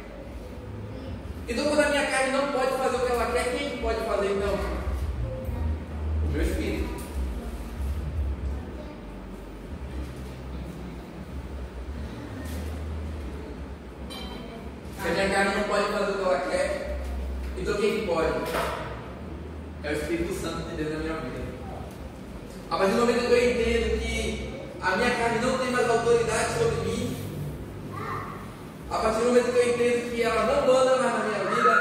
Então quando a minha carne não pode fazer o que ela quer, quem pode fazer então? O meu espírito. Se a minha carne não pode fazer o que ela quer, então quem pode? É o Espírito Santo de Deus na minha vida. A partir do momento que eu entendo que a minha carne não tem mais autoridade sobre mim, a partir do momento que eu entendo que ela não manda mais na minha vida,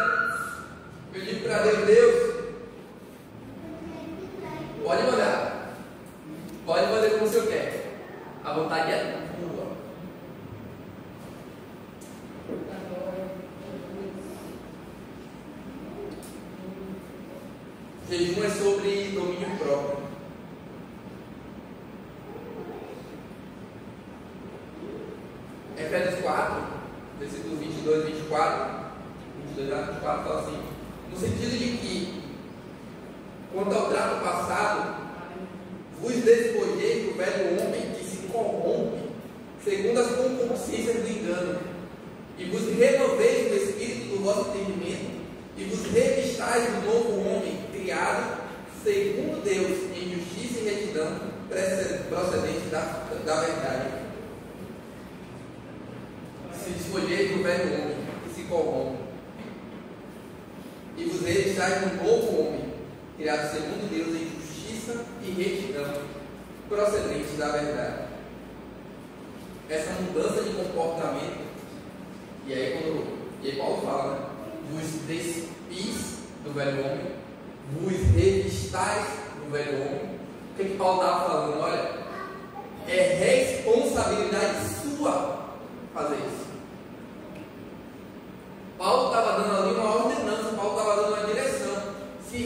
eu digo para Deus, pode mandar como o Senhor quer, a vontade é tua. Jejum é sobre domínio próprio. Efésios 4, versículos 22 e 24, 22 a 24 fala assim, no sentido de que, quanto ao trato passado, vos despojei do velho homem que se corrompe segundo as concupiscências do engano, e vos renoveis do espírito do vosso entendimento, e vos revistais do novo homem, criado segundo Deus, em justiça e retidão, procedente da verdade. Se despojei do velho homem que se corrompe, e vos revistais do novo homem, criado segundo Deus, em justiça e retidão, procedente da verdade. Essa mudança de comportamento, e aí Paulo fala, né? Vos despis do velho homem, vos revistais do velho homem. O que Paulo estava falando? Olha, é responsabilidade sua fazer isso. Paulo estava dando ali uma ordenança, Paulo estava dando uma direção. Se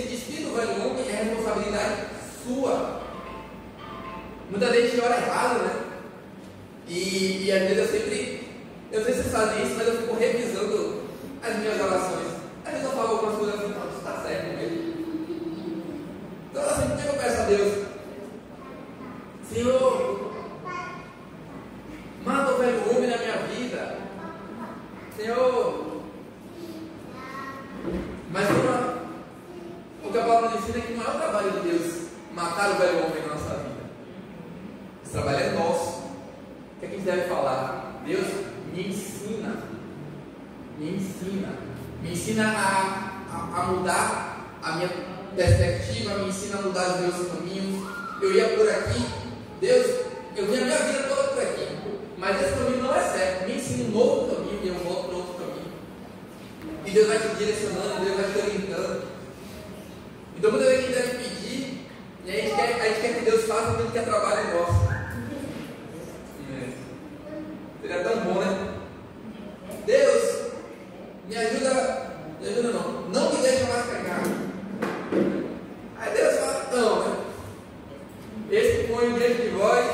despir do velho homem é responsabilidade sua. muita gente ora errado, né? E às vezes eu não sei se vocês fazem isso, mas eu fico revisando as minhas orações. Às vezes eu falo algumas coisas assim, não, isso está certo mesmo. Então assim, o que eu peço a Deus? Senhor, manda o velho homem na minha vida. Senhor, mas o que a palavra nos ensina é que não é o trabalho de Deus matar o velho homem na nossa vida. Esse trabalho é nosso. O que a gente deve falar? Deus me ensina. Me ensina a mudar a minha perspectiva, me ensina a mudar os meus caminhos. Eu ia por aqui, Deus, eu vi a minha vida toda por aqui, mas esse caminho não é certo. Me ensina um novo caminho e eu volto para outro caminho. E Deus vai te direcionando, Deus vai te orientando. Então muitas vezes a gente deve pedir, e a gente quer que Deus faça aquilo que é trabalho nosso. Seria tão bom, né? Deus, me ajuda não me deixa mais pecar. Aí Deus fala, não, né? Esse que põe diante de vós.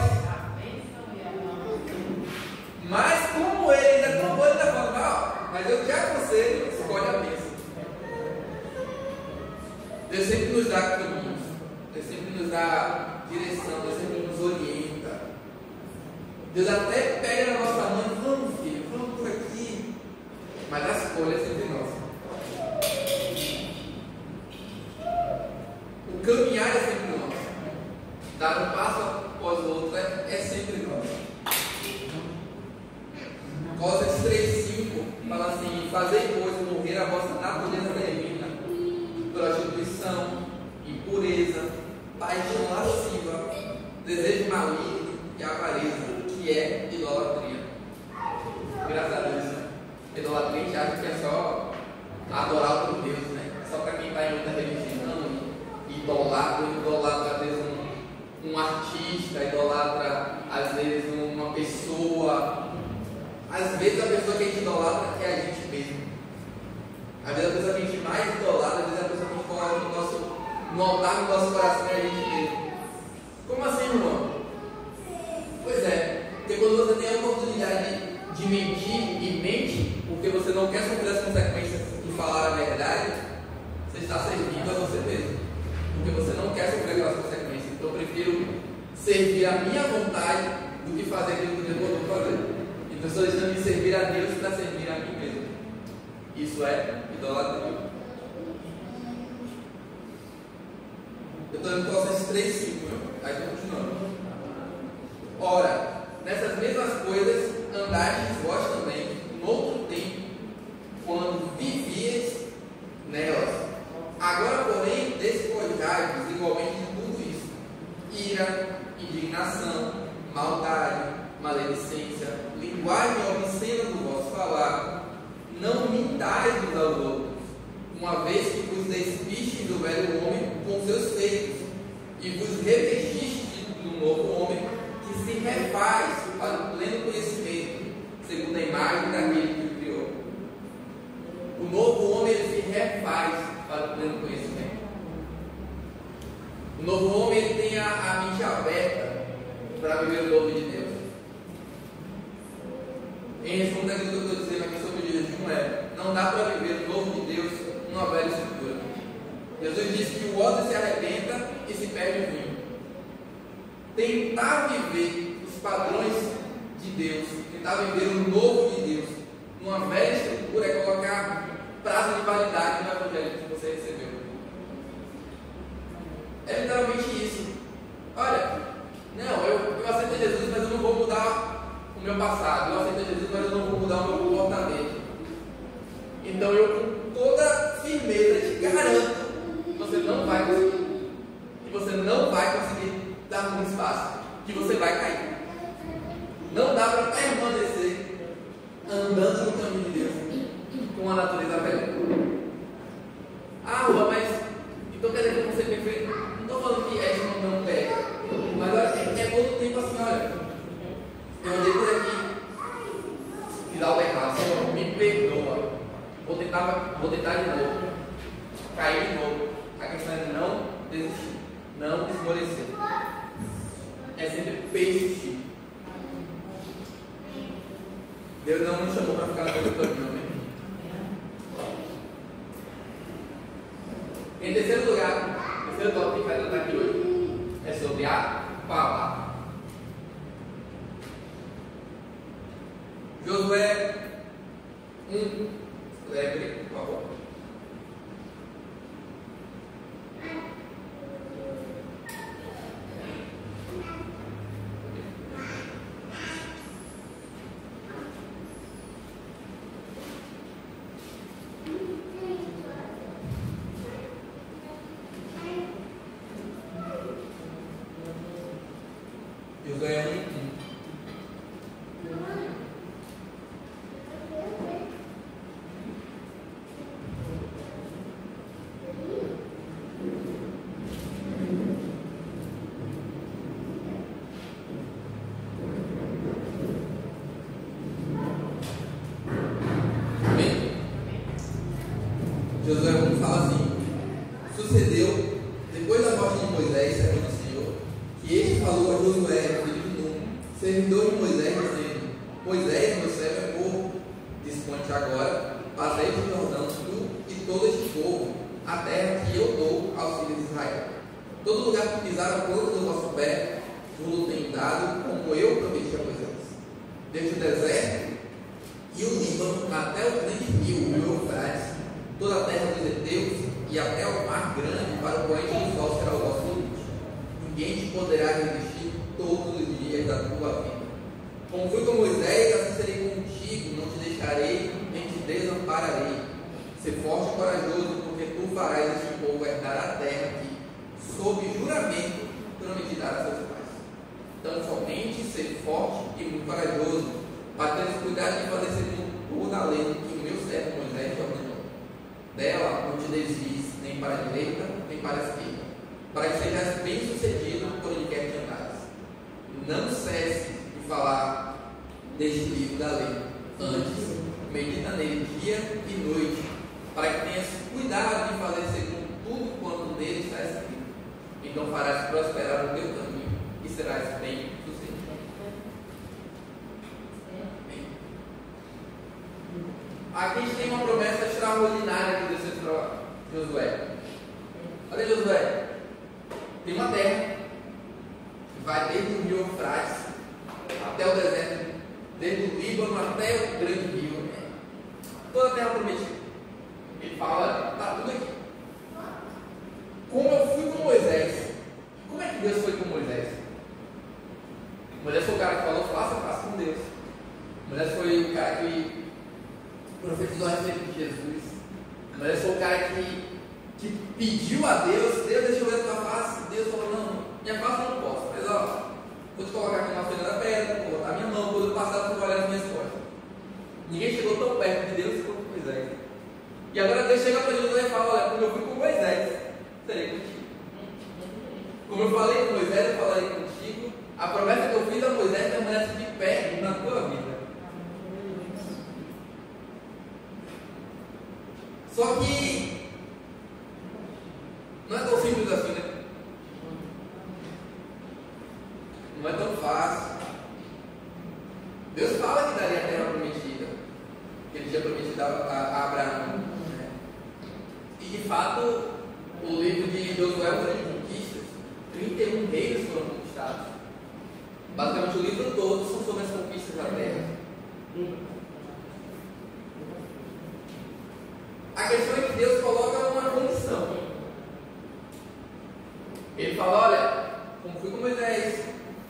Mas como ele ainda não pode dar mal, mas eu te aconselho, escolhe a bênção. Deus sempre nos dá caminhos, Deus sempre nos dá direção, Deus sempre nos orienta. Deus até pega na nossa mão e vamos, filho, vamos por aqui. Mas a escolha é sempre nossa. O caminhar é sempre nosso. Dar um passo após o outro é sempre nosso. Colossenses 3,5 fala assim: fazei, pois, morrer a vossa natureza terrena, prostituição, impureza, paixão lasciva, desejo maligno e avareza, que é idolatria. Graças a Deus, né? Idolatria a gente acha que é só adorar outro Deus, né? É só para quem está em outra religião, idolatra às vezes um artista, idolatra às vezes uma pessoa. Às vezes a pessoa que a gente idolatra é a gente mesmo. Às vezes a pessoa que a gente mais idolatra, às vezes a pessoa que a gente coloca no altar do nosso coração é a gente mesmo. Como assim, irmão? Pois é, porque quando você tem a oportunidade de mentir e mente, porque você não quer sofrer as consequências de falar a verdade, você está servindo a você mesmo. Porque você não quer sofrer aquelas consequências. Então eu prefiro servir a minha vontade do que fazer aquilo que Deus mandou fazer. Então eu estou deixando de servir a Deus para servir a mim mesmo. Isso é idolatria. Eu estou no Colossenses 3,5, aí estou continuando. Ora, nessas mesmas coisas andastes vós também, no outro tempo, quando vivíeis nelas. Agora, porém, despojai-vos igualmente de tudo isso: ira, indignação, maldade, maledicência, linguagem obscena do vosso falar. Não mintais uns aos outros, uma vez que vos despistes do velho homem com seus feitos, e vos revestistes do novo homem, que se refaz para o pleno conhecimento, segundo a imagem daquele que o criou. O novo homem, ele se refaz para o pleno conhecimento. O novo homem, ele tem a mente aberta para viver o novo de Deus. Em resumo daquilo que eu estou dizendo aqui sobre o jejum não dá para viver o novo de Deus numa velha estrutura. Jesus disse que o odre se arrebenta e se perde o vinho. Tentar viver os padrões de Deus, tentar viver o novo de Deus numa velha estrutura é colocar prazo de validade no evangelho que você recebeu. É literalmente isso. Olha, não, eu aceito Jesus, mas eu não vou mudar o meu passado. Eu aceito Jesus, mas eu não vou mudar o meu comportamento. Então eu, com toda firmeza, te garanto que você não vai conseguir. Que você não vai conseguir dar um espaço. Que você vai cair. Não dá para permanecer andando no caminho de Deus com a natureza velha. Ah, mas então quer dizer que eu vou ser perfeito? Não estou falando que é de não pega. Mas é todo tempo assim, olha. Eu andei por aqui, fiz algo errado, Senhor, me perdoa. Vou tentar de novo. Cair de novo. A questão é não desistir, não esmorecer. é sempre persistir. Deus não nos chamou para ficar na coisa toda, amém? Em terceiro lugar, o terceiro tópico que vai tratar aqui hoje é sobre a palavra. Josué 1, lembre, por favor. Josué 1. Josué 1 fala assim: sucedeu, depois da morte de Moisés, servo do Senhor, que este falou a Josué, filho de Nun, servidor de Moisés, dizendo: Moisés, meu servo é morto, dispõe-te agora, passei o Jordão, tu e todo este povo, a terra que eu dou aos filhos de Israel. Todo lugar que pisar a planta do vosso pé, vos tenho dado, como eu prometi a Moisés. Desde o deserto e o Líbano até o grande rio, o Eufrates, toda a terra dos heteus e até o mar grande, para o poente do sol será o vosso limite. Ninguém te poderá resistir todos os dias da tua vida. Como fui com Moisés, assim serei contigo, não te deixarei, nem te desampararei. Ser forte e corajoso, porque tu farás este povo herdar a terra que, sob juramento, prometi dar a seus pais. Então, somente ser forte e muito corajoso, para teres cuidado de fazer segundo toda a lei que o meu servo Moisés te ordenou. Dela não te desvies nem para a direita, nem para a esquerda, para que sejas bem sucedido por onde quer que andares. Não cesse de falar deste livro da lei. Antes, medita nele dia e noite, para que tenhas cuidado de fazer segundo tudo quanto nele está escrito. Então farás prosperar o teu caminho e serás bem sucedido. Aqui a gente tem uma promessa extraordinária que Deus fez para Josué. Olha, Josué, tem uma terra que vai desde o rio Eufrates até o deserto, desde o Líbano até o grande rio, toda a terra prometida. Ele fala: está tudo aqui. Como eu fui com Moisés. Como é que Deus foi com Moisés? Moisés foi o cara que falou: faça com Deus. Moisés foi o cara que profetizou a respeito de Jesus. Moisés foi o cara que pediu a Deus: Deus, deixa eu ver a tua face. Deus falou: não, minha face eu não posso, mas ó, vou te colocar aqui na frente da pedra, vou botar minha mão, quando eu passar, tu vai olhar as minhas costas. Ninguém chegou tão perto de Deus como Moisés. E agora Deus chega para Josué e fala: olha, como eu fui com Moisés, serei contigo. Como eu falei com Moisés, eu falarei contigo. A promessa que eu fiz a Moisés permanece de pé na tua vida. Só que não é tão simples assim, né? Não é tão fácil. Deus fala que daria a terra prometida, que ele tinha prometido a Abraão, né? E de fato, o livro de Josué é um livro de conquistas. 31 reinos foram conquistados. Basicamente, o livro todo são sobre as conquistas da terra. A questão é que Deus coloca uma condição. Ele fala: olha, como fui com Moisés,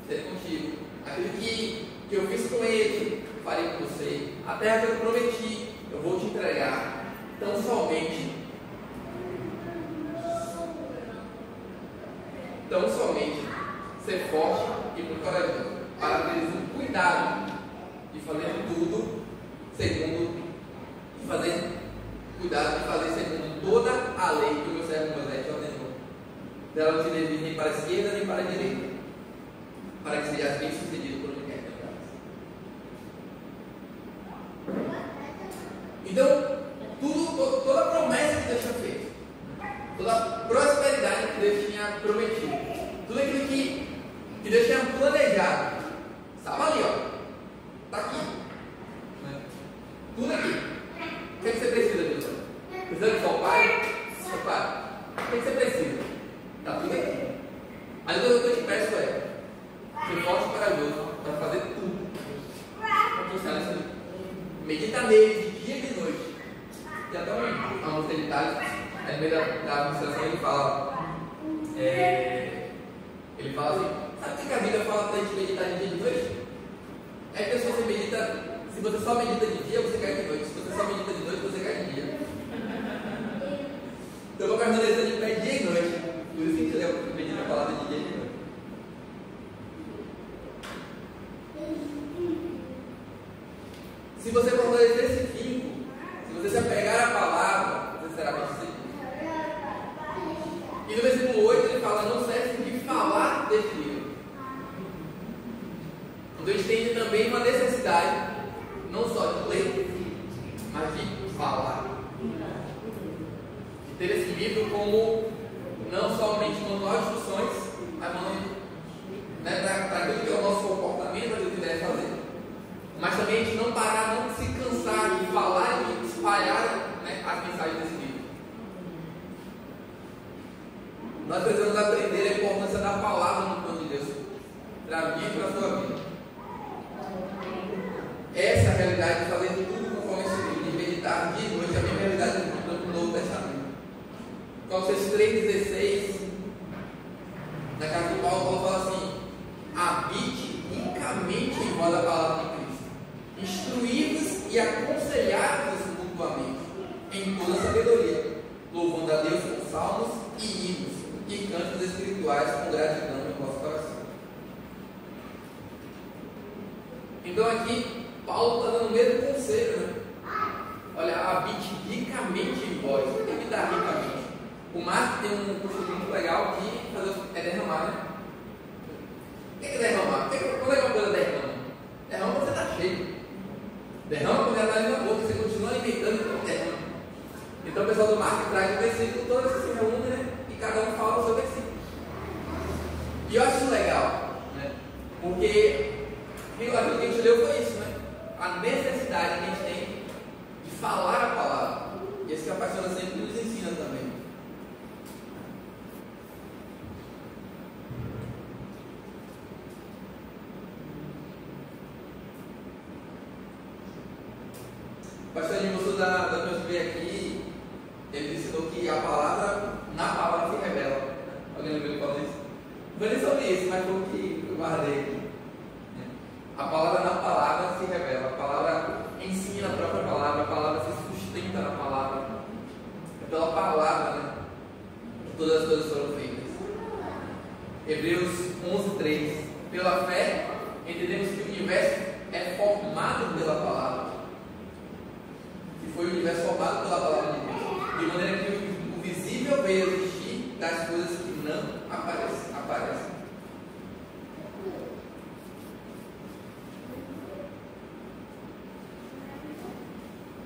serei contigo. Aquilo que eu fiz com ele, farei com você. A terra que eu prometi, eu vou te entregar. Tão somente ser forte e muito corajoso, para teres um cuidado de fazer tudo segundo, cuidado de fazer segundo toda a lei que o meu servo Moisés te ordenou. Dela não te desvie nem para a esquerda nem para a direita, para que sejas bem sucedido por onde quer que andares. Então, toda a promessa que Deus tinha feito, toda a prosperidade que Deus tinha prometido, tudo aquilo que Deus tinha tinha planejado. Estava ali, ó. Está aqui. Né? Tudo aqui. O que é que você precisa, Deus? Precisa do seu pai? Seu pai. O que é que você precisa? Está tudo aqui. Mas o que eu te peço é: ser forte e corajoso para fazer tudo. Para pensar nesse livro. Medita nele de dia e de noite. E até uma música de Itália, no meio da administração, ele fala assim: sabe o que a Bíblia fala para a gente meditar de dia e de noite? É que se você medita, se você só medita de dia, você cai de noite. Se você só medita de noite, você cai de dia. Então eu vou permanecer de pé dia e noite. Por isso que eu medito a palavra de dia e de noite. Se você fortalecer esse vínculo, se você se apegar à palavra, você será bem-sucedido. E no versículo 8 ele fala: não cesse de falar deste livro. Então a gente tem também uma necessidade, não só de ler, mas de falar. De ter esse livro como não somente manual de instruções, mas para aquilo que é o nosso comportamento, aquilo que deve fazer. Mas também a gente não parar, não se cansar de falar e de espalhar, né, as mensagens desse livro. Nós precisamos aprender a importância da palavra no plano de Deus para a vida e para a sua vida. Essa é a realidade de fazer tudo conforme esse livro, de meditar dia e noite, é a mesma realidade do Novo Testamento. Colossenses 3,16, na carta de Paulo fala assim: habite ricamente em vós a palavra de Cristo, instruí-vos e aconselhar-vos mutuamente em toda sabedoria, louvando a Deus com salmos e hinos e cantos espirituais com gratidão no vosso coração. Então aqui Paulo está dando o mesmo conselho, né? Olha, habite ricamente em vós. O que é habitar ricamente? O Márcio tem um costume muito legal de fazer, é derramar, né? O que é derramar? Quando é uma coisa derrama? Derrama quando você está cheio. Derrama quando ela está ali na boca, você continua alimentando e derrama. Então o pessoal do Márcio traz o versículo, todos que se reúnem, né? E cada um fala o seu versículo. E eu acho isso legal, né? Porque aquilo que a gente leu foi isso, né? A necessidade que a gente tem de falar a palavra. E esse que a pastora sempre nos ensina também. O pastor Edmilson da PSB aqui, ele ensinou que a palavra, na palavra se revela. Alguém lembra ele falou isso? Não foi nem sobre isso, mas foi o que eu guardei aqui. A palavra na palavra se revela, a palavra ensina a própria palavra, a palavra se sustenta na palavra. É pela palavra, né, que todas as coisas foram feitas. Hebreus 11:3. Pela fé, entendemos que o universo é formado pela palavra. Que foi o universo formado pela palavra de Deus. De maneira que o visível veio existir das coisas que não aparecem.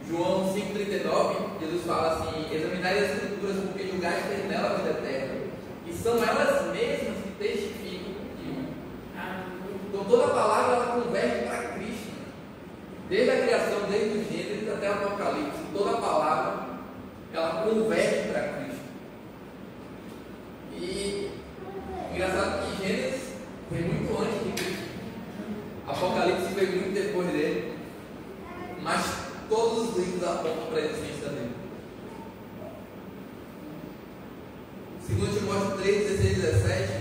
João 5,39, Jesus fala assim: examinai as escrituras, porque julgais ter nela a vida eterna, e são elas mesmas que testificam de mim. Então toda a palavra ela converge para Cristo, desde a criação, desde o Gênesis até o Apocalipse. Toda a palavra ela converge para Cristo. E engraçado que Gênesis foi muito antes de Cristo, Apocalipse veio muito depois dele, mas todos os livros apontam para a existência dele. 2 Timóteo 3, 16 e 17.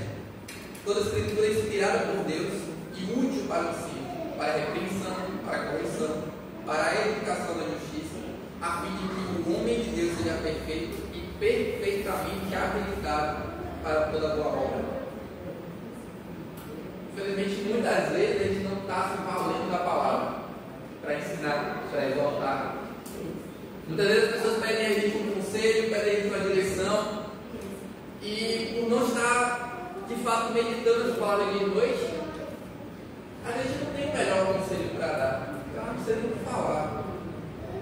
Toda a escritura é inspirada por Deus e útil para o ensino, para a repreensão, para a correção, para a educação da justiça, a fim de que o homem de Deus seja perfeito e perfeitamente habilitado para toda boa obra. Infelizmente, muitas vezes a gente não está se valendo da palavra para ensinar, para exaltar. Muitas vezes as pessoas pedem a gente um conselho, pedem a gente uma direção, e por não estar de fato meditando essa palavra de noite, a gente não tem o melhor conselho para dar. Ela não sei nem falar.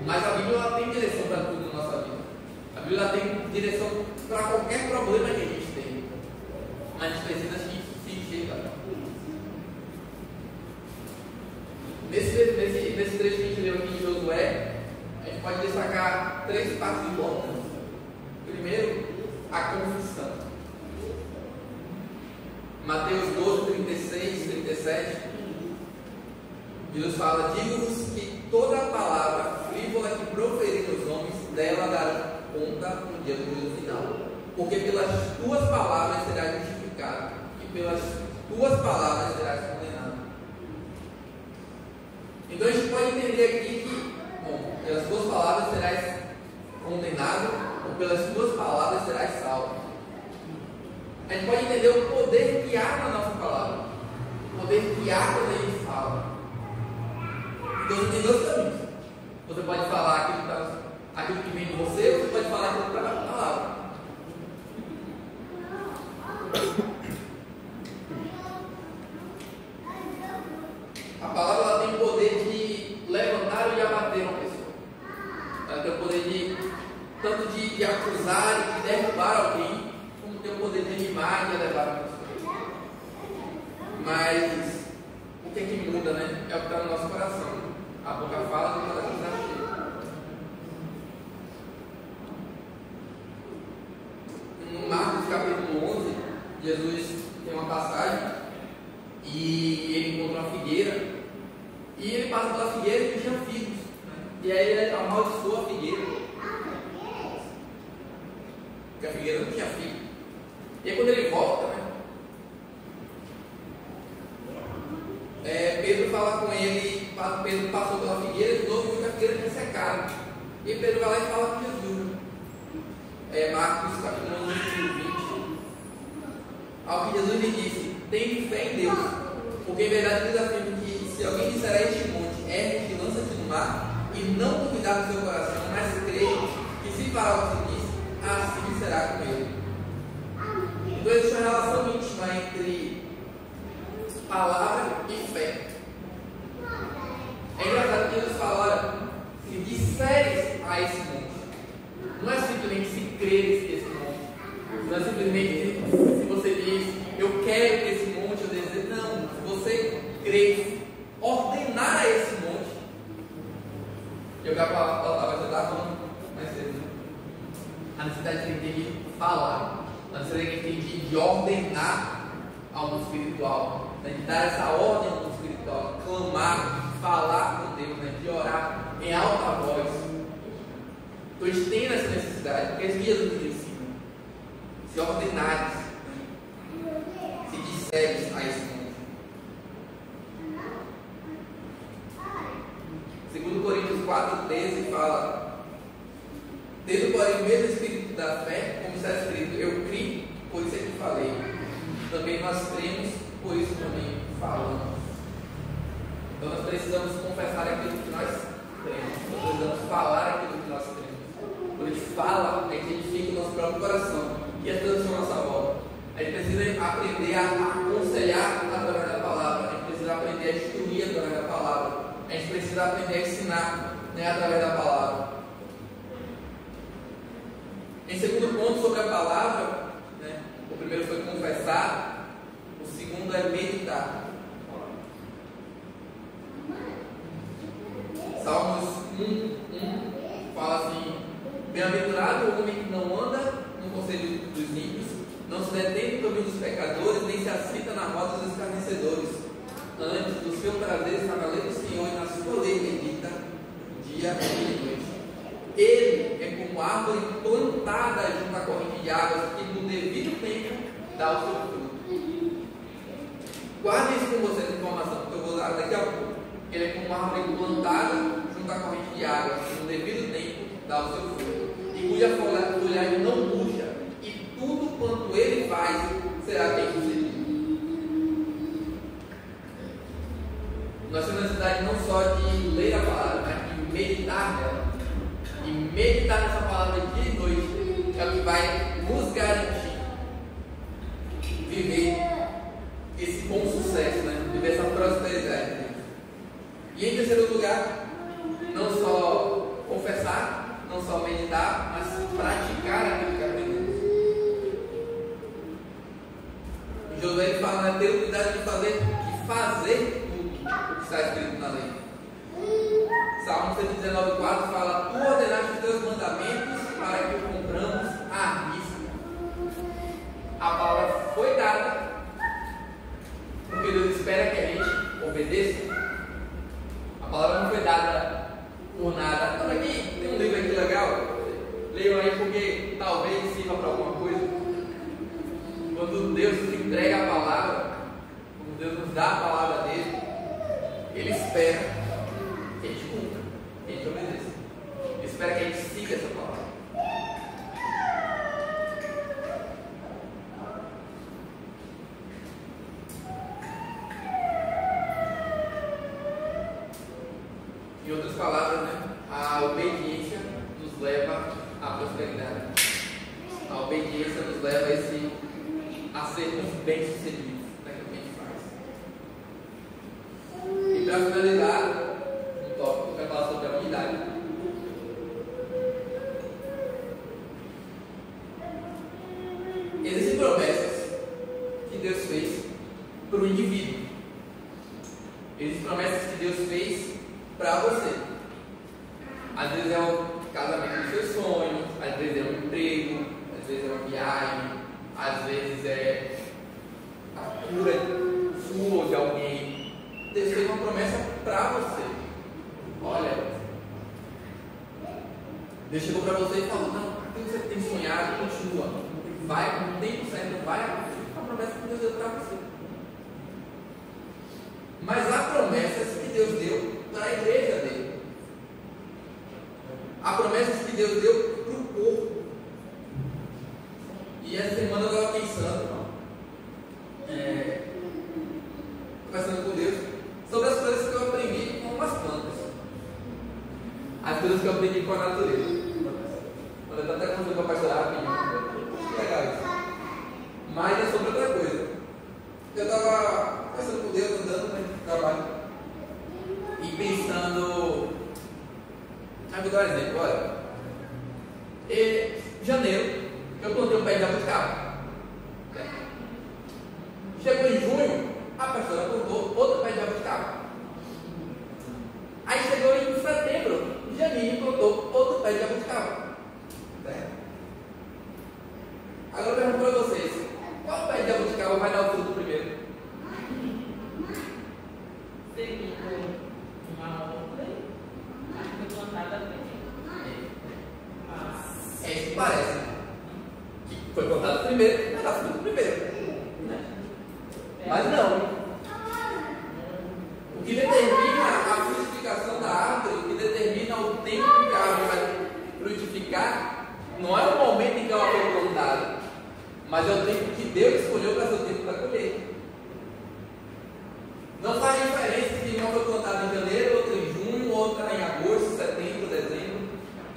Mas a Bíblia ela tem direção para tudo na nossa vida. A Bíblia ela tem direção para qualquer problema que a gente tem. Mas a gente precisa se encher. nesse trecho que a gente leu aqui de Josué, a gente pode destacar 3 passos importantes. Primeiro, a confissão. Mateus 12, 36, 37, Jesus fala: digo-vos que toda palavra frívola que proferirem os homens, dela darão conta no dia do juízo final. Porque pelas tuas palavras serás justificado, e pelas tuas palavras serás condenado. Então a gente pode entender aqui que, bom, pelas tuas palavras serás condenado, ou pelas tuas palavras serás salvo. A gente pode entender o poder que há na nossa palavra, o poder que há quando a gente fala. Então tem 2 caminhos. Você pode falar aquilo que vem de você, ou você pode falar aquilo que está na palavra. A palavra ela tem o poder de levantar ou de abater uma pessoa. Ela tem o poder tanto de acusar e de derrubar alguém, como tem o poder de animar e de elevar a pessoa. Mas o que é que muda, né? É o que está no nosso coração. A boca fala e o coração está cheio. No Marcos capítulo 11, Jesus tem uma passagem e ele encontra uma figueira e ele passa pela figueira e tinha figos, né? E aí ele amaldiçoa a figueira, porque a figueira não tinha figo. E aí quando ele volta, né, Pedro fala com ele. Pedro passou pela figueira de novo e viu que a figueira tinha secado. E Pedro vai lá e fala com Jesus. Marcos capítulo 11, 20. Ao que Jesus lhe disse: tem fé em Deus, porque em verdade eu desafio que se alguém disser a este monte, ergue-te e lança-te no mar, e não duvidar no seu coração, mas crer que se fará o que se diz, assim será com ele. Então existe uma relação íntima entre palavra e fé. É engraçado que Jesus fala: olha, se disseres a esse monte, não é simplesmente se creres esse monte, não é simplesmente se você diz eu quero que esse monte, eu desejo. Não, se você crer, ordenar a esse monte. Eu quero falar, você está falando mais cedo, né? A necessidade que a gente tem de falar, a necessidade que a gente tem de ordenar ao mundo espiritual, né? De dar essa ordem ao mundo espiritual, de clamar, falar com Deus, né? De orar em alta voz. Então a gente tem essa necessidade, porque as Jesus nos ensina: se ordenares, se disseres a esse mundo. 2 Coríntios 4,13 fala: tendo porém o mesmo espírito da fé, como está escrito, eu criei, por isso é que falei. Também nós cremos, por isso também falamos. Então nós precisamos confessar aquilo que nós cremos, nós precisamos falar aquilo que nós cremos. Quando a gente fala, a gente edifica o nosso próprio coração e as coisas são a nossa volta. A gente precisa aprender a aconselhar através da palavra, a gente precisa aprender a instruir através da palavra, a gente precisa aprender a ensinar, né, através da palavra. Em segundo ponto, sobre a palavra, né, o primeiro foi confessar, o segundo é meditar. Salmos 1 fala assim: bem-aventurado o homem que não anda no conselho dos ímpios, não se detém no caminho dos pecadores, nem se assenta na roda dos escarnecedores. Antes do seu prazer está na lei do Senhor, e na sua lei medita dia e noite. Ele é como árvore plantada junto à corrente de águas, que no devido tempo dá o seu fruto. Guarde isso com vocês, a informação, que eu vou dar daqui a pouco. Ele é como árvore plantada junto à corrente de águas, que no devido tempo dá o seu fruto, e cuja folhagem não murcha, e tudo quanto ele faz será bem sucedido. Nós temos necessidade não só de ler a palavra, mas de meditar nela. E meditar nessa palavra dia e noite é o que vai nos garantir viver esse bom sucesso, né? Viver essa prosperidade. E em terceiro lugar, não só confessar, não só meditar, mas praticar aquilo que aprendemos. E Josué fala, né, ter o cuidado de fazer tudo o que está escrito na lei. Salmo 119,4 fala: Tu ordenaste os teus mandamentos para que o cumpramos à risca. A palavra foi dada, porque Deus espera que a gente obedeça. A palavra não foi dada por nada. Então aqui tem um livro aqui legal, leiam aí porque talvez sirva para alguma coisa. Quando Deus nos entrega a palavra, quando Deus nos dá a palavra dele, Ele espera que a gente cumpra, que a gente obedeça. Ele espera que a gente siga essa palavra. Em outras palavras, né, a obediência nos leva à prosperidade. A obediência nos leva a sermos bem-sucedidos naquilo que a gente faz. E para finalizar, um tópico que eu quero falar sobre a unidade. Existem promessas que Deus fez para o indivíduo. Existem promessas que Deus fez para você. Às vezes é o casamento dos seus sonhos, às vezes é um emprego, às vezes é uma viagem, às vezes é a cura sua ou de alguém. Deus fez uma promessa para você. Olha, Deus chegou para você e falou: não, aquilo que você tem sonhado, continua. Vai, com o tempo certo, vai acontecer. A promessa que Deus deu para você. Mas há promessas que Deus deu para a igreja dele. Há promessas que Deus deu para o povo. E essa semana eu estava pensando, conversando com Deus, sobre as coisas que eu aprendi com as plantas. As coisas que eu aprendi com a natureza. Quando eu estou até conversando com a pastora rapidinho. Que legal isso. Mas é sobre outra coisa. Eu estava conversando com Deus, andando no trabalho. E pensando. Vou dar um exemplo, olha. Em janeiro, eu plantei um pé de jabuticaba. Chegou em junho, a pastora plantou outro pé de jabuticaba. Aí chegou em setembro, Janine plantou outro pé de jabuticaba. Agora eu pergunto para vocês: qual pé de jabuticaba vai dar o fruto primeiro? Segundo uma árvore, que foi plantada primeiro. É isso que parece. Que foi plantado primeiro, vai dar fruto primeiro. Mas não. O que determina a frutificação da árvore, o que determina o tempo que a árvore vai frutificar, não é o momento em que ela foi plantada, mas é o tempo que Deus escolheu para ser o tempo da colheita. Não faz diferença se uma foi plantada em janeiro, outra em junho, outra em agosto, setembro, dezembro.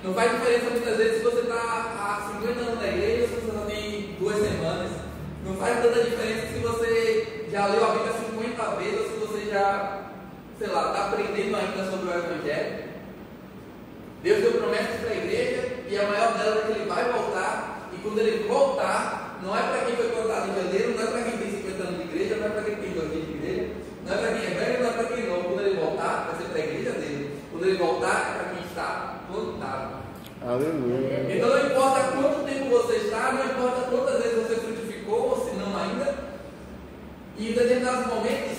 Não faz diferença muitas vezes se você está há 50 anos na igreja ou se você só tem 2 semanas. Não faz tanta diferença se você já leu a Bíblia 50 vezes ou se você já, sei lá, está aprendendo ainda sobre o Evangelho. Deus deu promessas para a igreja e a maior delas é que Ele vai voltar. E quando Ele voltar, não é para quem foi plantado em janeiro, não é para quem tem 50 anos de igreja, não é para quem tem 2 dias de igreja, não é para quem é velho, não é para quem não. Quando Ele voltar, vai ser para a igreja dele. Quando Ele voltar, é para quem está plantado. Aleluia. Então não importa quanto tempo você está, não importa quantas vezes você frutificou, ou se não ainda, e em determinados momentos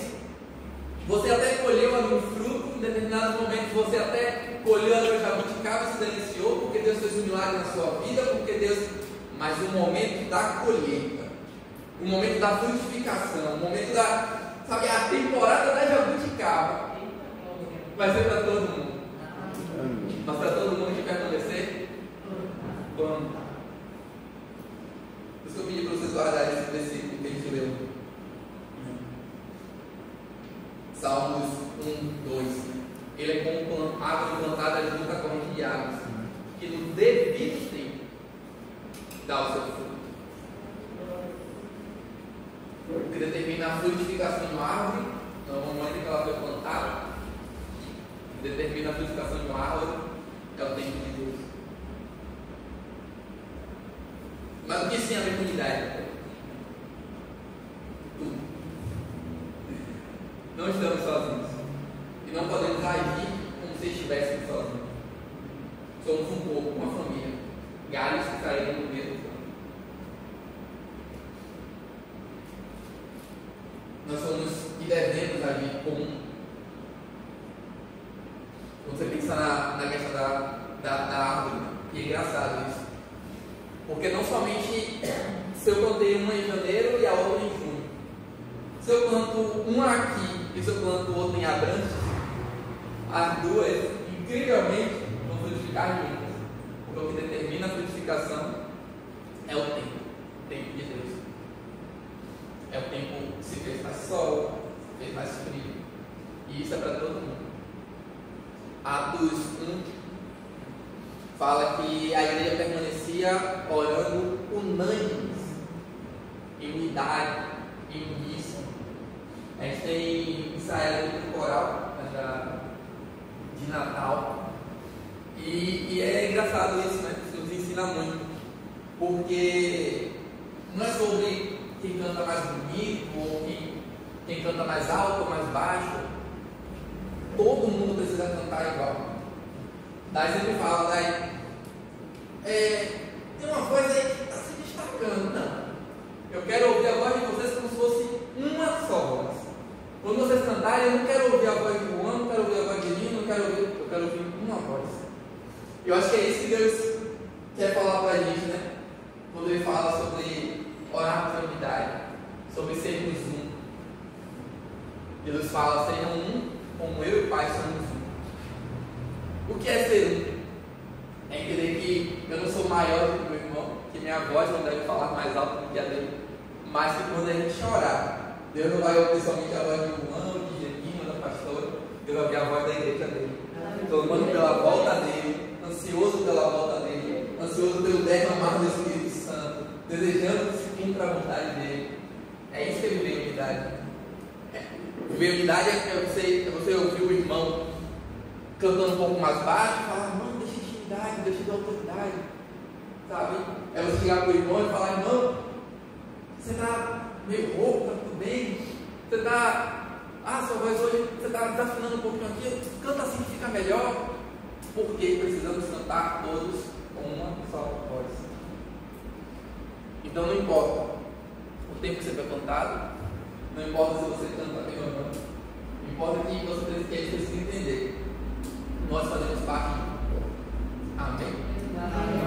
você até colheu ali um fruto, em determinados momentos você até colheu ali o jabuticaba e se deliciou, porque Deus fez um milagre na sua vida, porque Deus. Mas o momento da colheita, o momento da frutificação, o momento da, sabe, a temporada da jabuticaba vai ser para todo mundo. Mas para todo mundo que permanecer, vamos. Por isso que eu pedi para vocês guardarem esse versículo que a gente leu. Salmos 1, 2. Ele é como árvore plantada junto à corrente de águas, que no devido tempo dá o seu fruto. O que determina a frutificação de uma árvore, não é o momento em que ela foi plantada. O que determina a frutificação de uma árvore é o tempo de Deus. Mas o que sim a ver com unidade? Tudo. Não estamos sozinhos. E não podemos agir como se estivéssemos sozinhos. devemos agir como. Quando você pensa na questão da árvore, e é engraçado isso. Porque não somente se eu plantei uma em janeiro e a outra em junho. Se eu planto uma aqui e se eu planto outra em Abrantes, as duas, incrivelmente, vão frutificar juntas. Porque o que determina a frutificação é o tempo de Deus. É o tempo se fez mais sol, se fez mais frio. E isso é para todo mundo. Atos 1 fala que a igreja permanecia orando unânimes, em unidade, em uníssono. A gente tem ensaiado no coral, né, de Natal, e é engraçado isso, né? Isso nos ensina muito, porque não é sobre quem canta mais bonito, ou quem canta mais alto ou mais baixo. Todo mundo precisa cantar igual. Daí sempre fala, tem uma voz aí que está se destacando. Não. Eu quero ouvir a voz de vocês como se fosse uma só voz. Quando vocês cantarem, eu não quero ouvir a voz de Juan, não quero ouvir a voz de Lino, eu quero ouvir uma voz. Eu acho que é isso que Deus quer falar para a gente, né? Quando Ele fala sobre orar por unidade, sobre sermos um. Jesus fala, sejam um, como eu e o Pai somos um. O que é ser um? É entender que eu não sou maior do que meu irmão, que minha voz não deve falar mais alto do que a dele, mas que quando a gente orar, Deus não vai ouvir somente a voz de Juan, de Gemima, da pastora, Deus vai ouvir a voz da igreja dele, clamando pela volta dele, ansioso pela volta dele, ansioso pelo derramar do Espírito Santo, desejando que se cumpra a vontade dele. É isso que é viver em unidade. Viver em unidade é você ouvir o irmão cantando um pouco mais baixo e falar, não, deixa de intimidade, deixa de autoridade, sabe? É você chegar para o irmão e falar, irmão, você está meio rouco, está tudo bem? Você está, sua voz hoje, você está desafinando um pouquinho aqui, canta assim que fica melhor. Porque precisamos cantar todos com uma só voz. Então não importa o tempo que você foi cantado, não importa se você canta bem ou não, importa que você precisa entender. Nós fazemos parte. Amém? Amém.